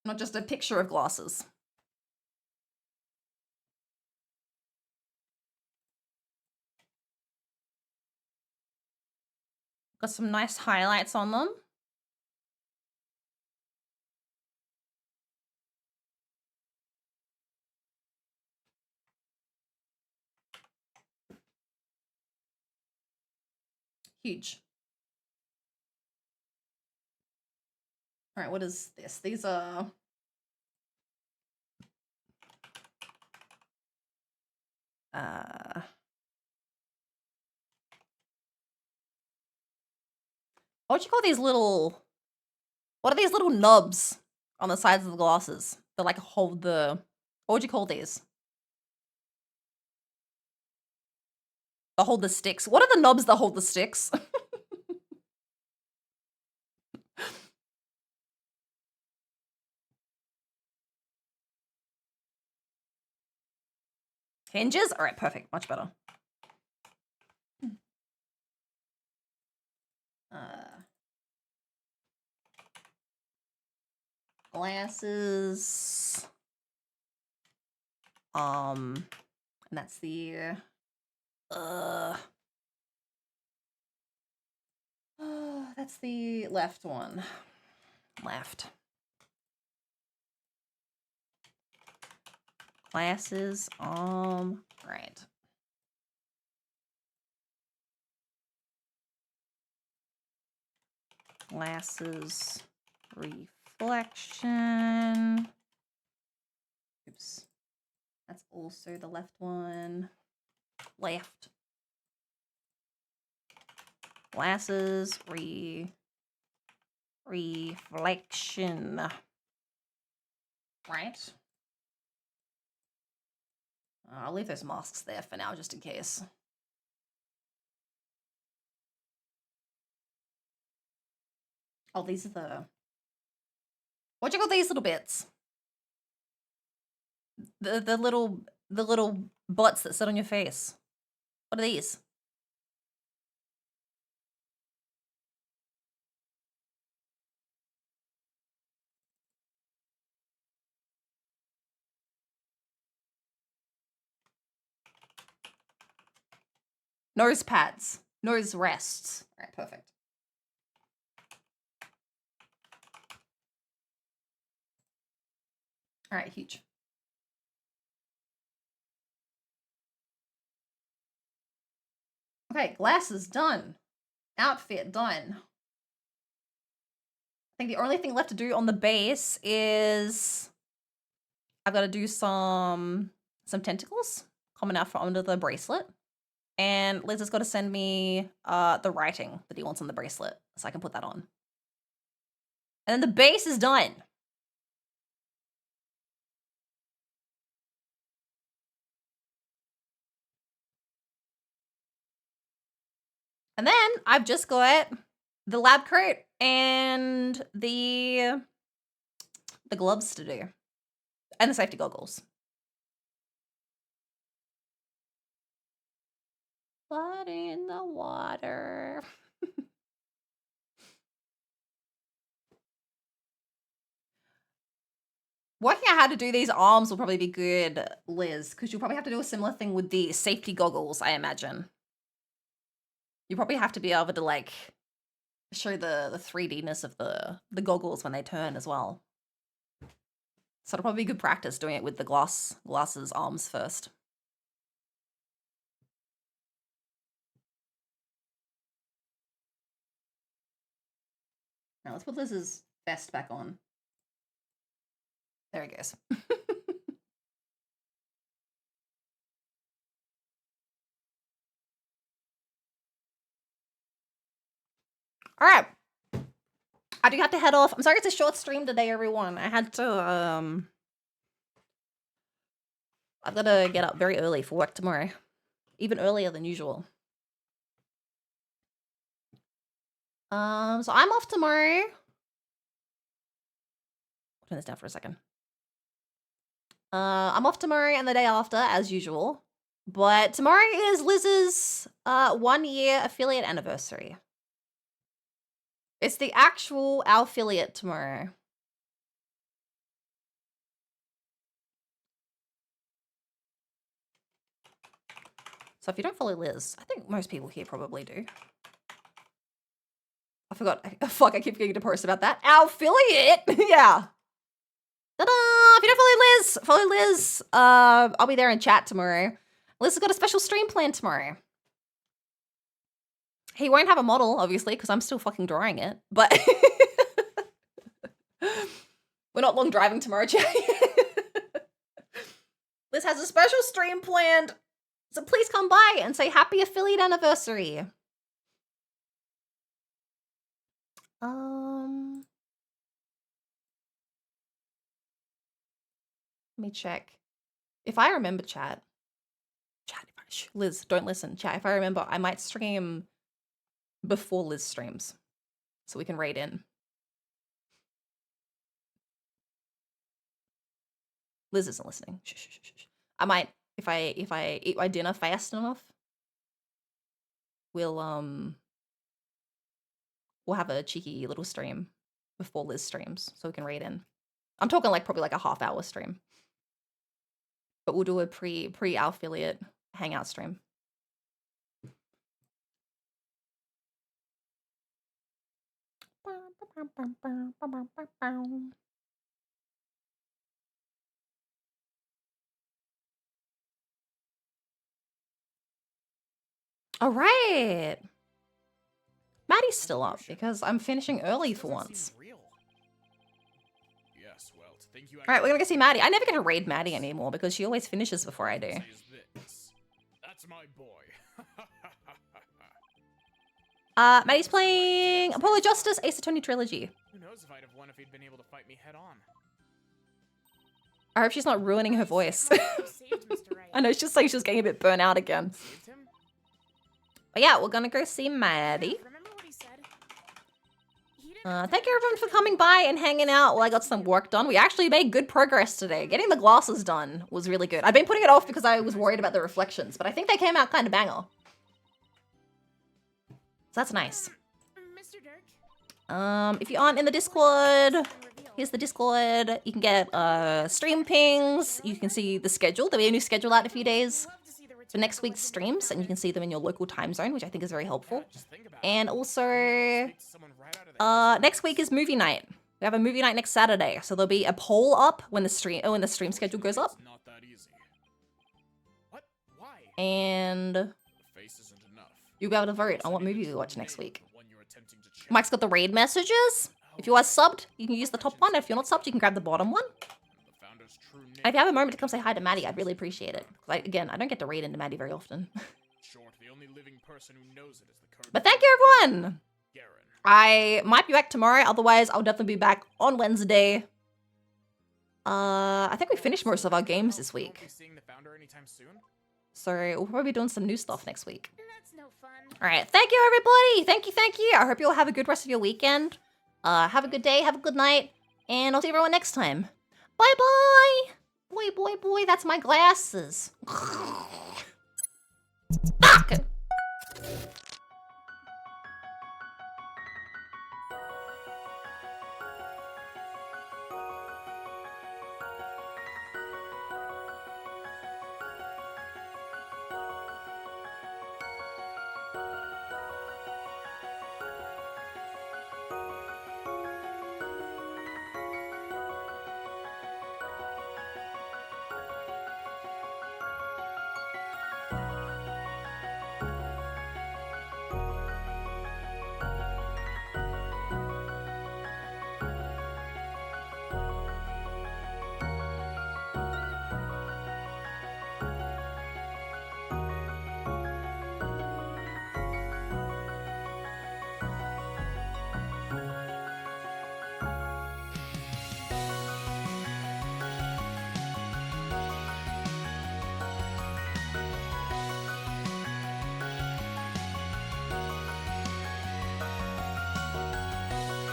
Not just a picture of glasses. Got some nice highlights on them. Huge. All right, what is this? These are... what do you call these little... What are these little nubs on the sides of the glasses that like hold the... What would you call these? That hold the sticks. What are the nubs that hold the sticks? Hinges? All right, perfect. Much better. Glasses. And that's the that's the left one. Left. Glasses, right. Glasses, reflection. Oops. That's also the left one. Left. Glasses, reflection. Right. I'll leave those masks there for now, just in case. Oh, these are the... What'd you call these little bits? The little butts that sit on your face. What are these? Nose pads. Nose rests. All right, perfect. All right, huge. Okay, glasses done. Outfit done. I think the only thing left to do on the base is I've got to do some tentacles coming out from under the bracelet. And Liz has got to send me the writing that he wants on the bracelet so I can put that on. And then the base is done. And then I've just got the lab coat and the gloves to do. And the safety goggles. Blood in the water. Working out how to do these arms will probably be good, Liz, because you'll probably have to do a similar thing with the safety goggles, I imagine. You probably have to be able to, like, show the 3D-ness of the goggles when they turn as well. So it'll probably be good practice doing it with the glasses arms first. Now let's put Liz's vest back on. There it goes. All right. I do have to head off. I'm sorry it's a short stream today, everyone. I had to, I've got to get up very early for work tomorrow. Even earlier than usual. So I'm off tomorrow. I'll turn this down for a second. I'm off tomorrow and the day after, as usual. But tomorrow is Liz's 1-year affiliate anniversary. It's the actual affiliate tomorrow. So if you don't follow Liz, I think most people here probably do. I forgot. Fuck, I keep getting to post about that. Affiliate! Yeah. Ta-da! If you don't follow Liz, I'll be there in chat tomorrow. Liz has got a special stream planned tomorrow. He won't have a model, obviously, because I'm still fucking drawing it, but we're not long driving tomorrow, chat. Liz has a special stream planned, so please come by and say happy affiliate anniversary. Let me check. If I remember, chat, Liz, don't listen. Chat, if I remember, I might stream before Liz streams so we can raid in. Liz isn't listening. Shh, shh, shh, shh. I might, if I eat my dinner fast enough, we'll have a cheeky little stream before Liz streams so we can raid in. I'm talking like probably like a half-hour stream. But we'll do a pre our affiliate hangout stream. All right. Maddie's still up because I'm finishing early for once. All right, we're gonna go see Maddie. I never get to raid Maddie anymore because she always finishes before I do. That's my boy. Maddie's playing Apollo Justice Ace Attorney Trilogy. Who knows if I'd have won if he'd been able to fight me head on. I hope she's not ruining her voice. Saved Mr. Right. I know she's saying she's getting a bit burnt out again. Saved him? But yeah, we're gonna go see Maddie. Remember what he said? He didn't Thank you everyone for coming by and hanging out while I got some work done. We actually made good progress today. Getting the glasses done was really good. I've been putting it off because I was worried about the reflections, but I think they came out kind of banger. So that's nice. Mr. Dirk. If you aren't in the Discord, Reveal. here's the Discord. You can get stream pings. You can see the schedule. There'll be a new schedule out in a few days Love to see the for return next of week's Leslie streams, and you can see them in your local time zone, which I think is very helpful. Just think about it. And also, Speak to someone right out of the next week is movie night. We have a movie night next Saturday, so there'll be a poll up when the stream schedule goes up. It's not that easy. What? Why? And The face isn't enough. you'll be able to vote on what movie we watch next week. The one you're attempting to check. Mike's got the raid messages. If you are subbed, you can use the top one. If you're not subbed, you can grab the bottom one. The founder's true name. And if you have a moment to come say hi to Maddie, I'd really appreciate it. 'Cause again, I don't get to raid into Maddie very often. Short, the only living person who knows it is the code. But thank you, everyone. Garen. I might be back tomorrow. Otherwise, I'll definitely be back on Wednesday. I think we finished most of our games this Won't week. be seeing the founder anytime soon. So we'll probably be doing some new stuff next week. That's no fun. All right. Thank you, everybody. Thank you. Thank you. I hope you all have a good rest of your weekend. Have a good day. Have a good night. And I'll see everyone next time. Bye-bye. Boy, boy, boy. That's my glasses. Fuck.